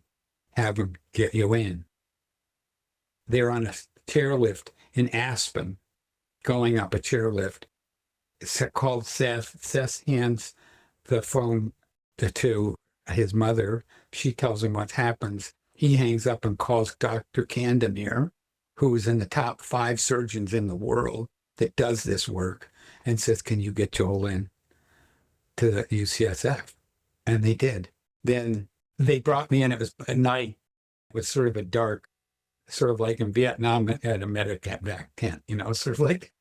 have him get you in." They're on a chairlift in Aspen, going up a chairlift. It's called Seth. Seth hands the phone to his mother. She tells him what happens. He hangs up and calls Dr. Candemir, who is in the top 5 surgeons in the world that does this work, and says, "Can you get Joel in to the UCSF?" And they did. Then they brought me in. It was at night. It was sort of a dark, sort of like in Vietnam at a medevac tent, sort of like,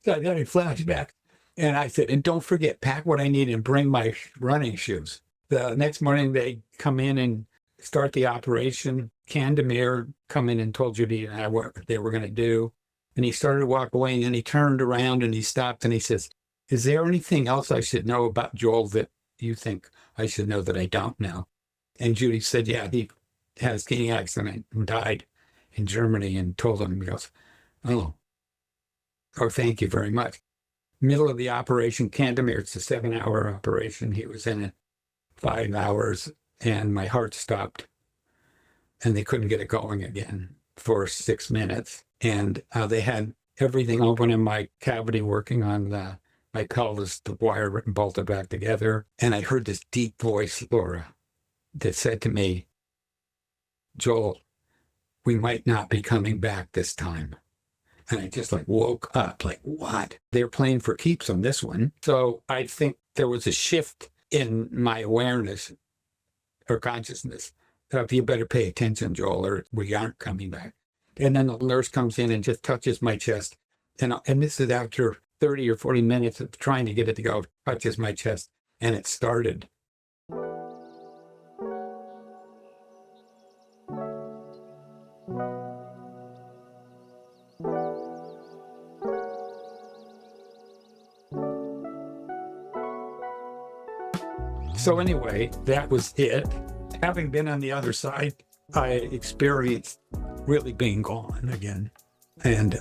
I got a flashback. And I said, "And don't forget, pack what I need and bring my running shoes." The next morning, they come in and start the operation. Candemir come in and told Judy and I what they were going to do. And he started to walk away, and then he turned around and he stopped and he says, "Is there anything else I should know about Joel that you think I should know that I don't know?" And Judy said, "Yeah, he had a skiing accident and died in Germany," and told him. He goes, oh, thank you very much." Middle of the operation, Candemir, it's a 7-hour operation. He was in it 5 hours, and my heart stopped, and they couldn't get it going again for 6 minutes. And they had everything open in my cavity, working on my pelvis, the wire and bolted back together. And I heard this deep voice, Laura, that said to me, "Joel, we might not be coming back this time." And I just woke up, what? They're playing for keeps on this one. So I think there was a shift in my awareness or consciousness of, you better pay attention, Joel, or we aren't coming back. And then the nurse comes in and just touches my chest. And this is after 30 or 40 minutes of trying to get it to go, touches my chest, and it started. So anyway, that was it. Having been on the other side, I experienced really being gone again and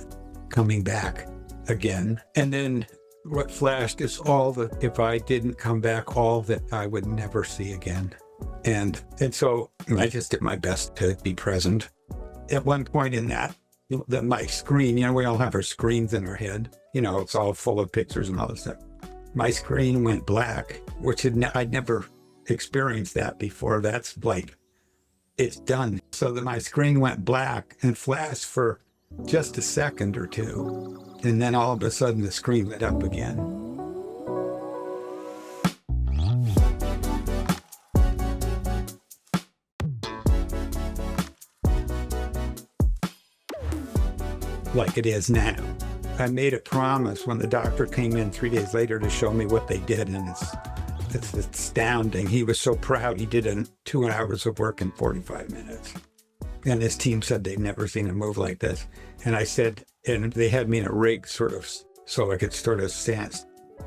coming back again. And then what flashed is if I didn't come back, all that I would never see again. And so I just did my best to be present. At one point in that, my screen, we all have our screens in our head. It's all full of pictures and all this stuff. My screen went black, which I'd never experienced that before. That's like, it's done. So that my screen went black and flashed for just a second or two. And then all of a sudden the screen lit up again. Like it is now. I made a promise when the doctor came in 3 days later to show me what they did, and it's astounding. He was so proud. He did 2 hours of work in 45 minutes. And his team said they'd never seen a move like this. And I said, and they had me in a rig sort of so I could sort of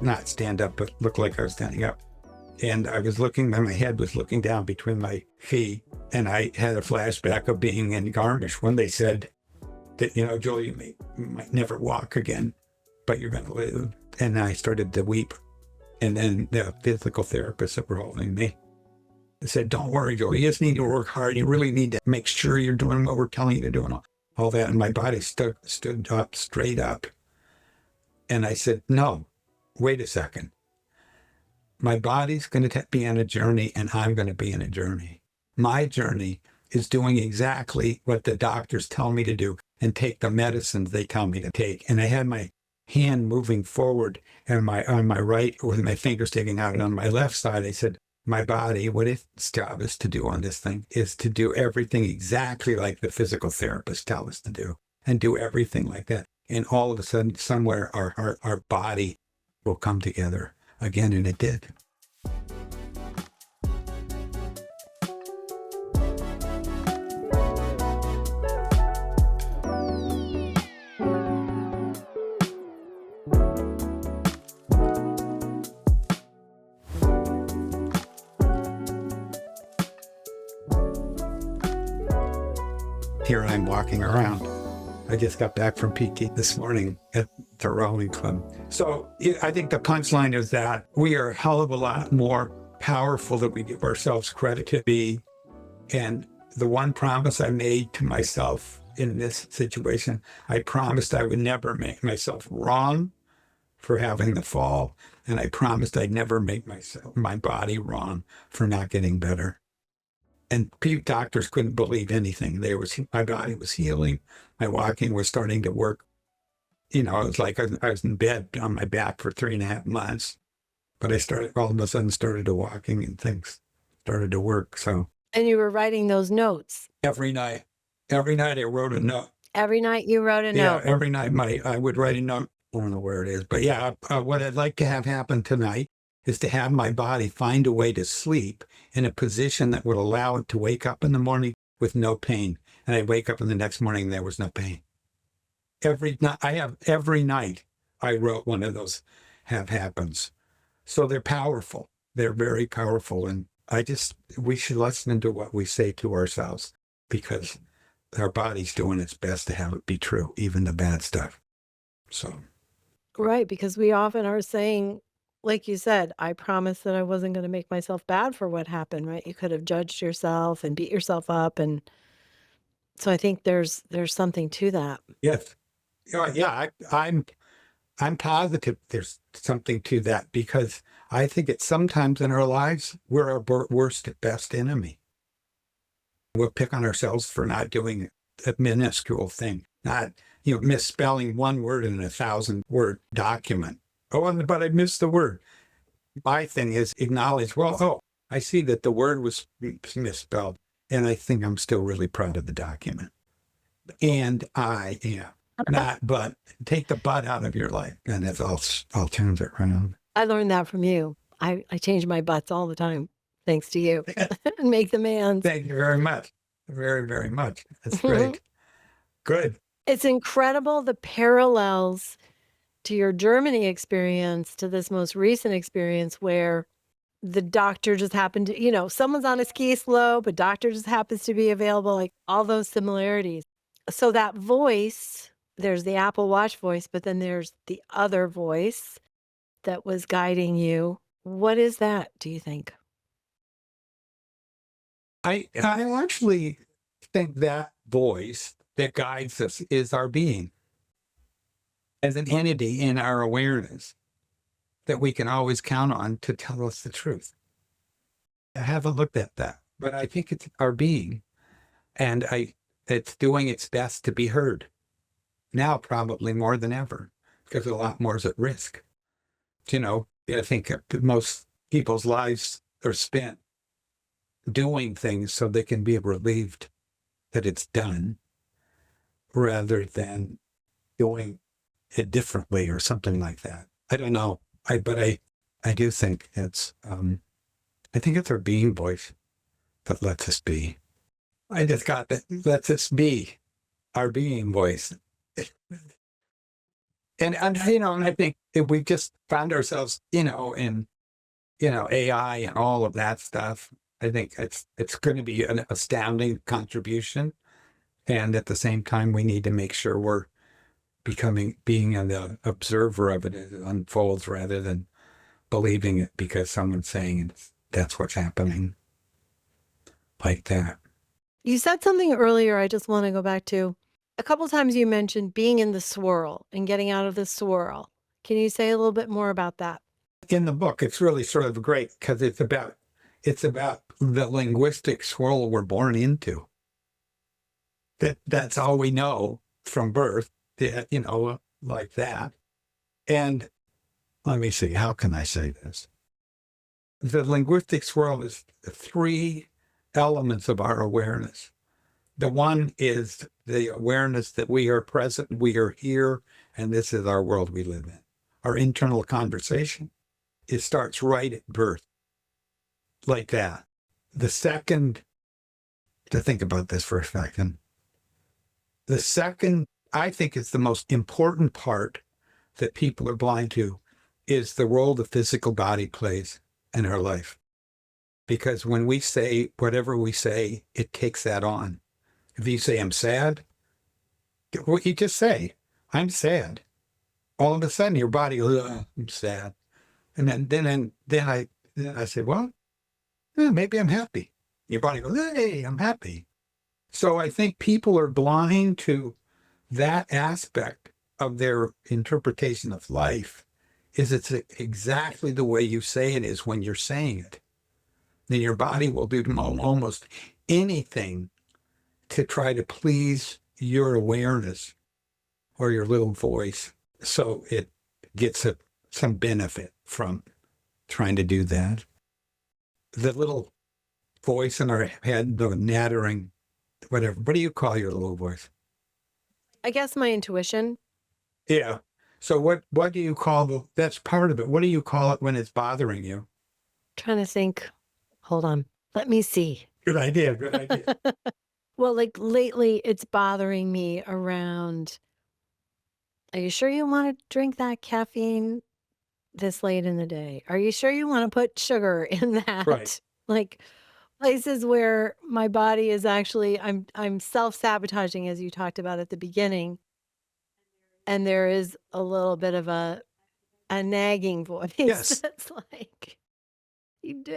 not stand up, but look like I was standing up. And I was looking, and my head was looking down between my feet, and I had a flashback of being in Garmisch when they said that, Joel, you might never walk again, but you're going to live. And I started to weep. And then the physical therapists that were holding me said, don't worry, Joel, you just need to work hard. You really need to make sure you're doing what we're telling you to do and all that. And my body stood up straight up. And I said, no, wait a second. My body's going to be on a journey, and I'm going to be in a journey. My journey is doing exactly what the doctors tell me to do and take the medicines they tell me to take. And I had my hand moving forward and on my right with my finger sticking out, and on my left side, I said, my body, what its job is to do on this thing is to do everything exactly like the physical therapists tell us to do, and do everything like that. And all of a sudden, somewhere our body will come together again, and it did. Here I'm walking around. I just got back from PT this morning at the rowing club. So I think the punchline is that we are a hell of a lot more powerful than we give ourselves credit to be. And the one promise I made to myself in this situation, I promised I would never make myself wrong for having the fall. And I promised I'd never make my body wrong for not getting better. And doctors couldn't believe anything. My body was healing. My walking was starting to work. It was like I was in bed on my back for 3.5 months. But all of a sudden started to walking, and things started to work. So. And you were writing those notes? Every night I wrote a note. Every night you wrote a note? Yeah, every night I would write a note. I don't know where it is. But yeah, what I'd like to have happen tonight is to have my body find a way to sleep in a position that would allow it to wake up in the morning with no pain. And I'd wake up in the next morning and there was no pain. Every night I wrote one of those happens. So they're powerful. They're very powerful. And we should listen to what we say to ourselves, because our body's doing its best to have it be true, even the bad stuff. So. Right, because we often are saying, like you said, I promised that I wasn't going to make myself bad for what happened, right? You could have judged yourself and beat yourself up. And so I think there's something to that. Yes. Yeah, I'm positive there's something to that, because I think it's sometimes in our lives, we're our worst, best enemy. We'll pick on ourselves for not doing a minuscule thing, not, misspelling one word in a 1,000-word document. Oh, but I missed the word. My thing is acknowledge, I see that the word was misspelled, and I think I'm still really proud of the document. And I am. But take the butt out of your life, and it all turns it around. I learned that from you. I change my butts all the time, thanks to you, and make demands. Thank you very much. Very, very much. That's great. Good. It's incredible, the parallels to your Germany experience, to this most recent experience where the doctor just happened to, someone's on a ski slope, a doctor just happens to be available, like all those similarities. So that voice, there's the Apple Watch voice, but then there's the other voice that was guiding you. What is that, do you think? I actually think that voice that guides us is our being as an entity in our awareness that we can always count on to tell us the truth. I haven't looked at that, but I think it's our being, and it's doing its best to be heard now, probably more than ever, because a lot more is at risk. I think most people's lives are spent doing things so they can be relieved that it's done, rather than doing it differently or something like that. I don't know. I do think I think it's our being voice that lets us be. I just got that lets us be our being voice. And and I think if we just found ourselves, in AI and all of that stuff, I think it's going to be an astounding contribution. And at the same time, we need to make sure we're being an observer of it as it unfolds, rather than believing it because someone's saying that's what's happening, like that. You said something earlier I just want to go back to. A couple times you mentioned being in the swirl and getting out of the swirl. Can you say a little bit more about that? In the book, it's really sort of great because it's about the linguistic swirl we're born into. That's all we know from birth, like that. And let me see, how can I say this? The linguistic swirl is three elements of our awareness. The one is the awareness that we are present, we are here, and this is our world we live in. Our internal conversation, it starts right at birth, like that. The second, to think about this for a second, the second, I think, is the most important part that people are blind to, is the role the physical body plays in our life. Because when we say whatever we say, it takes that on. If you say, I'm sad, what you just say, I'm sad. All of a sudden, your body goes, I'm sad. And then I say, well, maybe I'm happy. Your body goes, hey, I'm happy. So I think people are blind to that aspect of their interpretation of life, is it's exactly the way you say it is when you're saying it. Then your body will do almost anything to try to please your awareness or your little voice. So it gets some benefit from trying to do that. The little voice in our head, the nattering, whatever. What do you call your little voice? I guess my intuition. Yeah. So what do you call that's part of it. What do you call it when it's bothering you? Trying to think. Hold on. Let me see. Good idea. Good idea. Well, like lately it's bothering me around, are you sure you want to drink that caffeine this late in the day? Are you sure you want to put sugar in that? Right. Like places where my body is actually, I'm self-sabotaging, as you talked about at the beginning. And there is a little bit of a nagging voice Yes. that's like,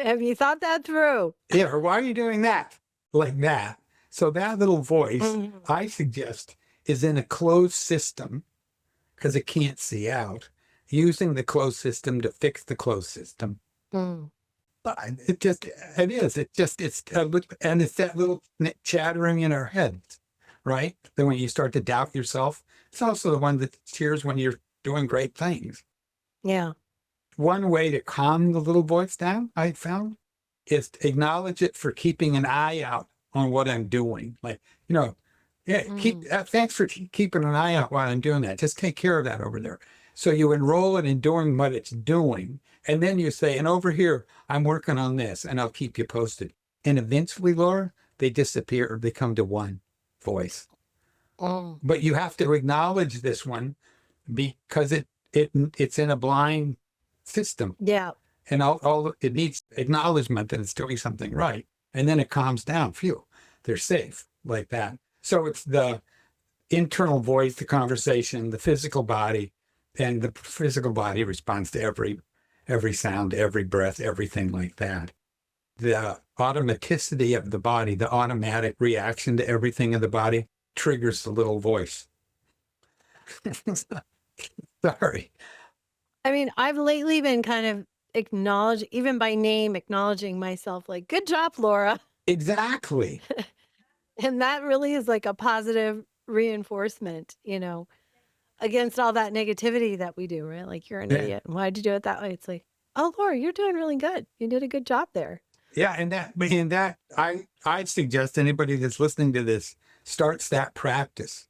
have you thought that through? Yeah. Or why are you doing that? Like that. So that little voice, Mhm. I suggest, is in a closed system because it can't see out, using the closed system to fix the closed system. Mm. But it is. And it's that little chattering in our heads, right? Then when you start to doubt yourself, it's also the one that cheers when you're doing great things. Yeah. One way to calm the little voice down, I found, is to acknowledge it for keeping an eye out on what I'm doing. Like, yeah, thanks for keeping an eye out while I'm doing that. Just take care of that over there. So you enroll it in doing what it's doing. And then you say, and over here, I'm working on this, and I'll keep you posted. And eventually, Laura, they disappear or they come to one voice. Mm. But you have to acknowledge this one because it's in a blind system. Yeah. And all it needs acknowledgement that it's doing something right. And then it calms down. Phew, they're safe, like that. So it's the internal voice, the conversation, the physical body, and the physical body responds to every sound, every breath, everything like that. the automaticity of the body, the automatic reaction to everything in the body triggers the little voice. Sorry. I mean, I've lately been kind of even by name, acknowledging myself like, good job, Laura. Exactly. And that really is like a positive reinforcement, against all that negativity that we do, right? Like, you're an Yeah. idiot. Why'd you do it that way? It's like, oh, Laura, you're doing really good. You did a good job there. Yeah, and that I suggest anybody that's listening to this starts that practice,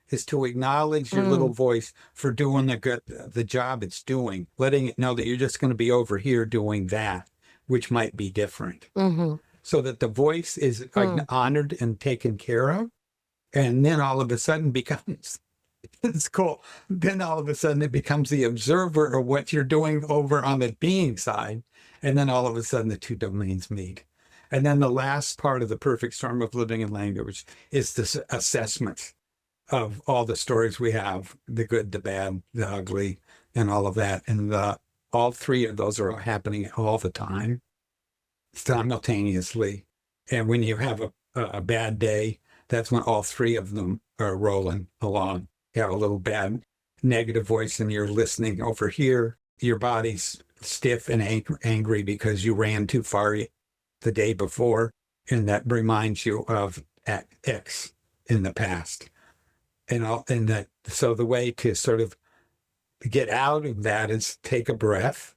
is to acknowledge your little voice for doing the job it's doing, letting it know that you're just going to be over here doing that, which might be different, so that the voice is honored and taken care of, and then all of a sudden becomes it's cool. Then all of a sudden it becomes the observer of what you're doing over on the being side. And then all of a sudden the two domains meet. And then the last part of the perfect storm of living in language is this assessment of all the stories we have, the good, the bad, the ugly, and all of that. And all three of those are happening all the time, simultaneously. And when you have a bad day, that's when all three of them are rolling along. You have a little bad negative voice and you're listening over here. Your body's stiff and angry because you ran too far the day before. And that reminds you of X in the past. So the way to sort of get out of that is take a breath,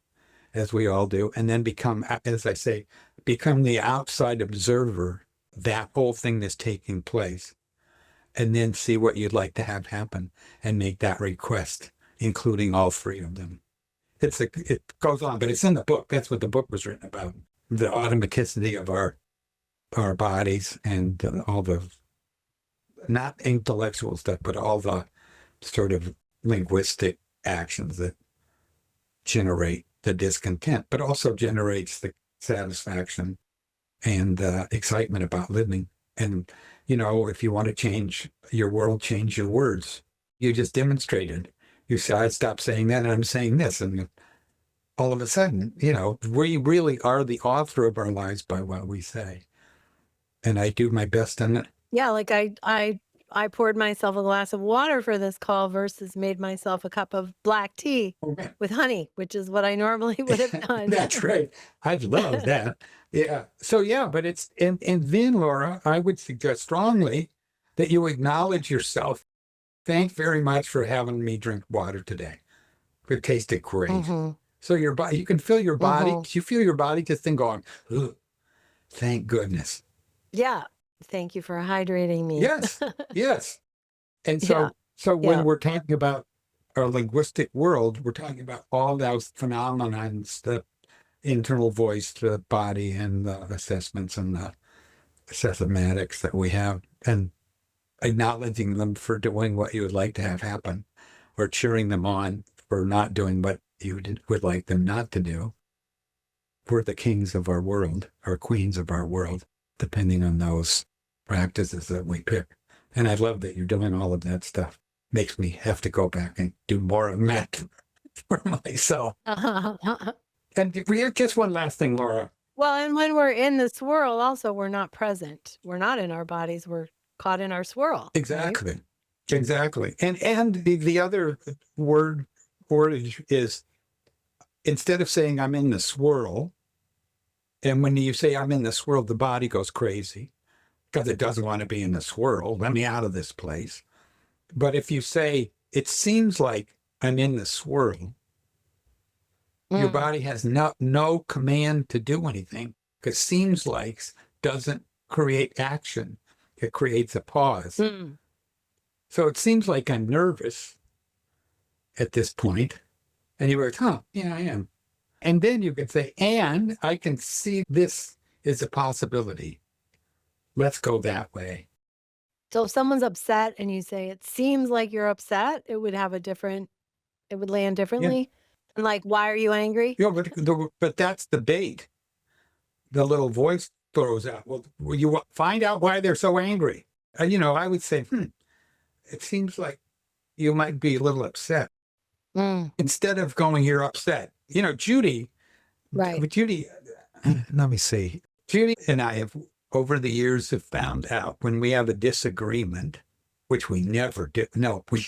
as we all do, and then become, as I say, become the outside observer, that whole thing that's taking place. And then see what you'd like to have happen and make that request, including all three of them. It goes on, but it's in the book. That's what the book was written about. The automaticity of our bodies and all the, not intellectual stuff, but all the sort of linguistic actions that generate the discontent, but also generates the satisfaction and excitement about living. And, if you want to change your world, change your words. You just demonstrated. You say, I stopped saying that and I'm saying this. And all of a sudden, we really are the author of our lives by what we say. And I do my best in it. Yeah, like I poured myself a glass of water for this call versus made myself a cup of black tea with honey, which is what I normally would have done. That's right. I love that. Yeah. So but it's, and then Laura, I would suggest strongly that you acknowledge yourself. Thanks very much for having me drink water today. It tasted great. So your body, you can feel your body. You feel your body just then going, ooh, thank goodness. Yeah. Thank you for hydrating me. Yes. Yes. And so when we're talking about our linguistic world, we're talking about all those phenomenons, the internal voice, the body, and the assessments and the systematics that we have, and acknowledging them for doing what you would like to have happen, or cheering them on for not doing what you would like them not to do. We're the kings of our world, or queens of our world, depending on those practices that we pick. And I love that you're doing all of that stuff. Makes me have to go back and do more of that for myself. And we have just one last thing, Laura. Well, and when we're in the swirl, also, we're not present. We're not in our bodies. We're caught in our swirl. Exactly. Right? Exactly. And the other wordage is, instead of saying I'm in the swirl, and when you say I'm in the swirl, the body goes crazy because it doesn't want to be in the swirl. Let me out of this place. But if you say, it seems like I'm in the swirl, your body has no command to do anything, because seems like doesn't create action. It creates a pause. So it seems like I'm nervous at this point. And you were, yeah, I am. And then you could say, and I can see this is a possibility. Let's go that way. So if someone's upset and you say, it seems like you're upset, it would land differently. Yeah. And like, why are you angry? Yeah, but that's the bait. The little voice throws out. Well, you find out why they're so angry. I would say, it seems like you might be a little upset. Instead of going, you're upset. Judy, right? But Judy, let me see. Judy and I have, over the years, have found out when we have a disagreement, which we never do. No, we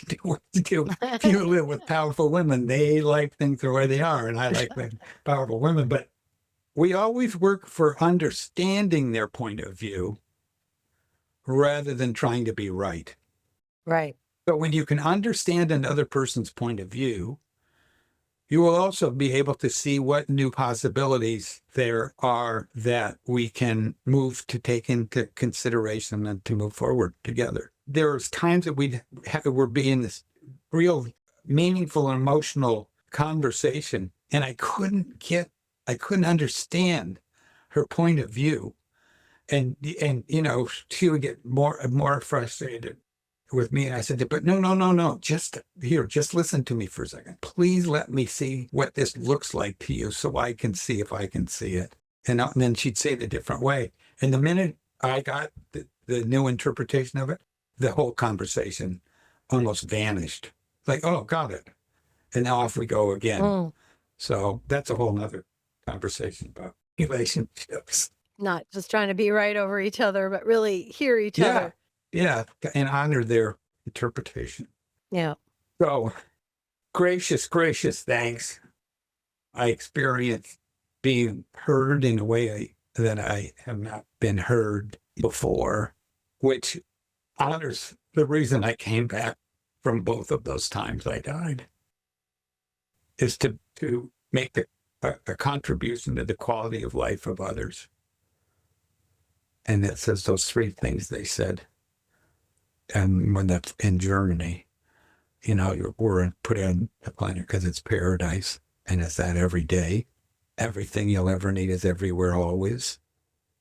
do. You live with powerful women. They like things the way they are, and I like powerful women. But we always work for understanding their point of view rather than trying to be right. Right. So when you can understand another person's point of view, you will also be able to see what new possibilities there are that we can move to take into consideration and to move forward together. There's times that we're being this real meaningful and emotional conversation, and I couldn't understand her point of view. And she would get more and more frustrated with me. And I said, but no. Just listen to me for a second. Please let me see what this looks like to you so I can see if I can see it. And then she'd say it a different way. And the minute I got the new interpretation of it, the whole conversation almost vanished. Like, oh, got it. And now off we go again. Mm. So that's a whole nother conversation about relationships. Not just trying to be right over each other, but really hear each other. Yeah, and honor their interpretation. Yeah. So, gracious thanks. I experienced being heard in a way that I have not been heard before, which honors the reason I came back from both of those times I died, is to make a contribution to the quality of life of others. And it says those three things they said. And when that's in Germany, we're put on the planet because it's paradise. And it's that every day. Everything you'll ever need is everywhere, always.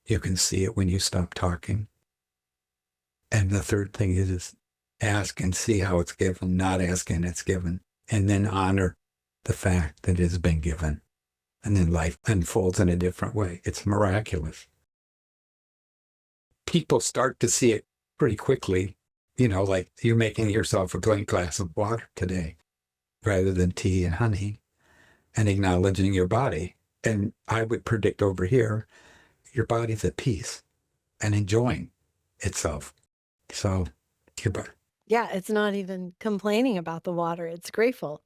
You can see it when you stop talking. And the third thing is ask and see how it's given, not ask and it's given. And then honor the fact that it has been given. And then life unfolds in a different way. It's miraculous. People start to see it pretty quickly. Like you making yourself a plain glass of water today rather than tea and honey, and acknowledging your body. And I would predict over here, your body's at peace and enjoying itself. So, yeah, it's not even complaining about the water. It's grateful.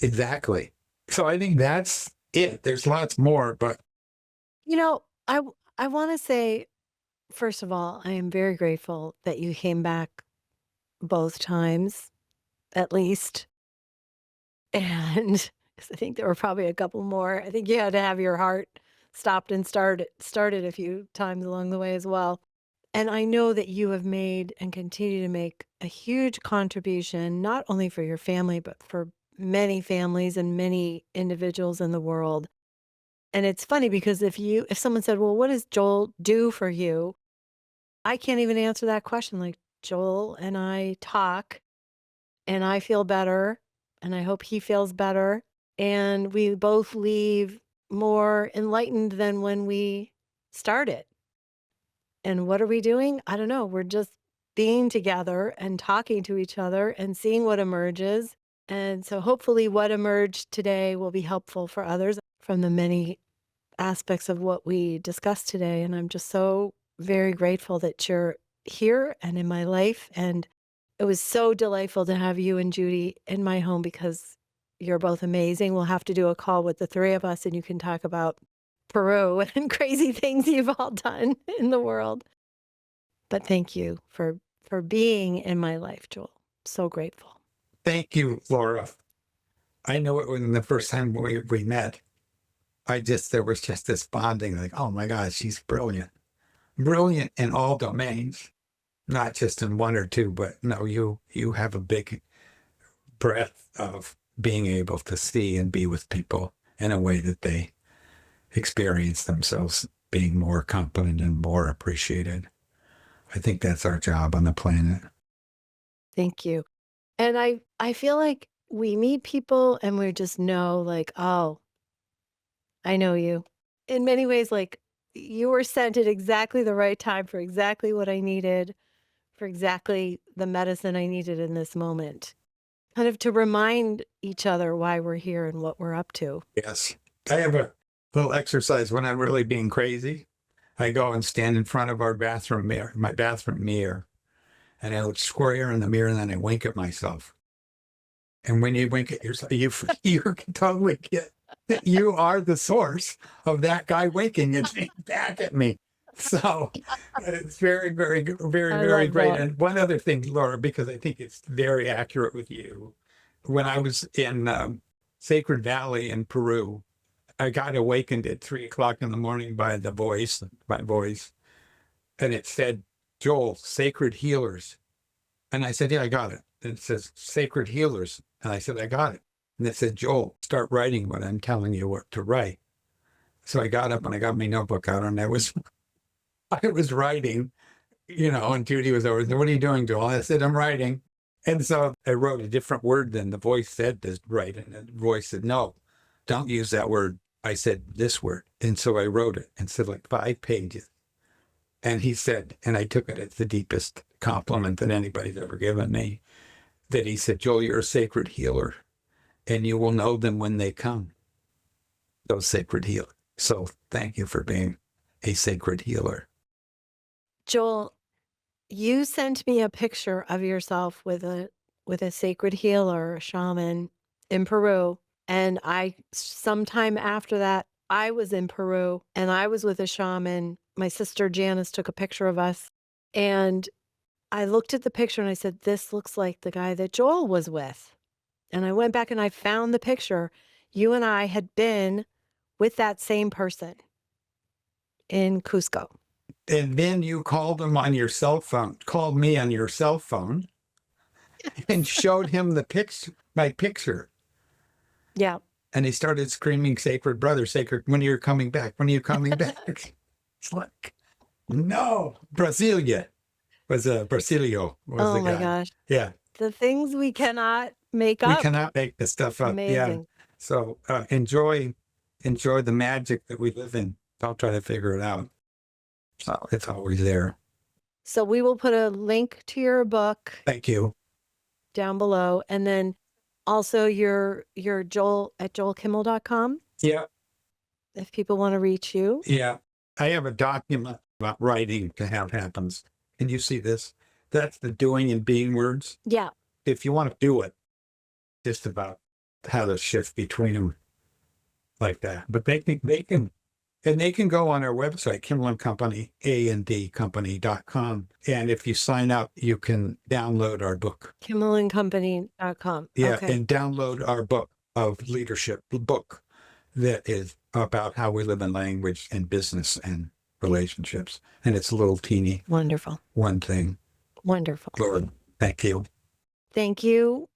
Exactly. So I think that's it. There's lots more, but. I want to say, first of all, I am very grateful that you came back both times, at least. And I think there were probably a couple more. I think you had to have your heart stopped and started a few times along the way as well. And I know that you have made and continue to make a huge contribution, not only for your family, but for many families and many individuals in the world. And it's funny because if someone said, well, what does Joel do for you? I can't even answer that question. Like, Joel and I talk and I feel better and I hope he feels better. And we both leave more enlightened than when we started. And what are we doing? I don't know. We're just being together and talking to each other and seeing what emerges. And so hopefully what emerged today will be helpful for others from the many aspects of what we discussed today. And I'm just so very grateful that you're here and in my life. And it was so delightful to have you and Judy in my home because you're both amazing. We'll have to do a call with the three of us and you can talk about Peru and crazy things you've all done in the world. But thank you for being in my life, Joel. So grateful. Thank you, Laura. I know it when the first time we met, there was just this bonding, like, oh my God, she's brilliant. Brilliant in all domains, not just in one or two, but no, you have a big breadth of being able to see and be with people in a way that they experience themselves being more competent and more appreciated. I think that's our job on the planet. Thank you. And I feel like we meet people and we just know like, oh, I know you. In many ways, like you were sent at exactly the right time for exactly what I needed, for exactly the medicine I needed in this moment. Kind of to remind each other why we're here and what we're up to. Yes. I have a little exercise when I'm really being crazy. I go and stand in front of our bathroom mirror, my bathroom mirror, and I look square in the mirror, and then I wink at myself. And when you wink at yourself, you can totally get that you are the source of that guy winking and back at me. So it's very, very, very, I very love great. that. And one other thing, Laura, because I think it's very accurate with you. When I was in Sacred Valley in Peru, I got awakened at 3 o'clock in the morning by my voice, and it said, Joel, Sacred Healers. And I said, yeah, I got it. And it says Sacred Healers. And I said, I got it. And it said, Joel, start writing what I'm telling you what to write. So I got up and I got my notebook out, and I was writing, and Judy was over there. What are you doing, Joel? I said, I'm writing. And so I wrote a different word than the voice said to write. And the voice said, no, don't use that word. I said this word. And so I wrote it and said like 5 pages. And he said, and I took it as the deepest compliment that anybody's ever given me, that he said, Joel, you're a sacred healer, and you will know them when they come, those sacred healers. So thank you for being a sacred healer. Joel, you sent me a picture of yourself with a sacred healer, a shaman in Peru. And sometime after that, I was in Peru and I was with a shaman. My sister Janice took a picture of us, and I looked at the picture and I said, this looks like the guy that Joel was with. And I went back and I found the picture. You and I had been with that same person in Cusco. And then you called me on your cell phone, and showed him my picture. Yeah. And he started screaming, sacred brother, sacred, when are you coming back? When are you coming back? It's like, no, Brasilia Brasilio was Oh the my guy. gosh. Yeah. The things we cannot make We up. cannot make this stuff up. Yeah. Amazing. So enjoy the magic that we live in. Don't try to figure it out. So it's always there. So we will put a link to your book Thank you. down below. And then also your Joel at joelkimmel.com. Yeah. If people want to reach you. Yeah. I have a document about writing to have happens. Can you see this? That's the doing and being words. Yeah. If you want to do it, just about how to shift between them like that. But they can go on our website, Kimmel and Company, andcompany.com. And if you sign up, you can download our book. KimmelandCompany.com. Yeah. Okay. And download our book of leadership, book that is about how we live in language and business and relationships. And it's a little teeny. Wonderful. One thing. Wonderful. Lord, thank you. Thank you.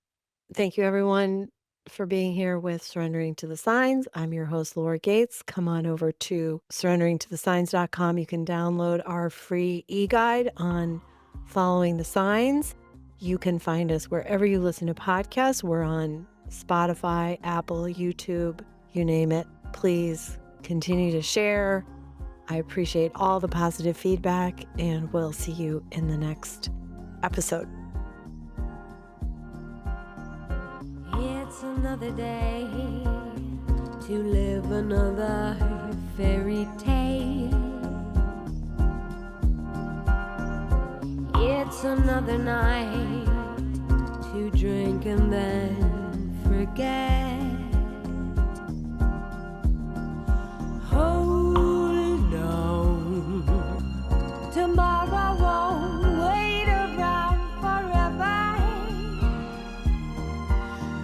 Thank you, everyone, for being here with Surrendering to the Signs. I'm your host, Laura Gates. Come on over to surrenderingtothesigns.com. You can download our free e-guide on following the signs. You can find us wherever you listen to podcasts. We're on Spotify, Apple, YouTube, you name it. Please continue to share. I appreciate all the positive feedback, and we'll see you in the next episode. It's another day to live another fairy tale. It's another night to drink and then forget. Hold on, tomorrow won't wait around forever.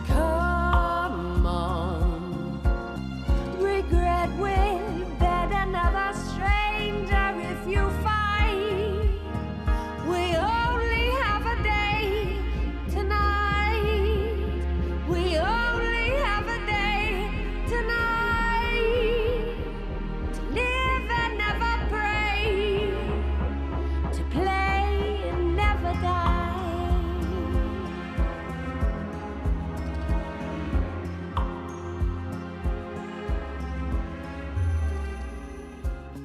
Come on, regret will bed another stranger if you fight. We only have a day tonight. We only have a day tonight. To live and never pray, to play and never die.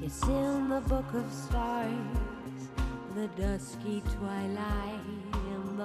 It's in the book of stars, the dusky twilight in the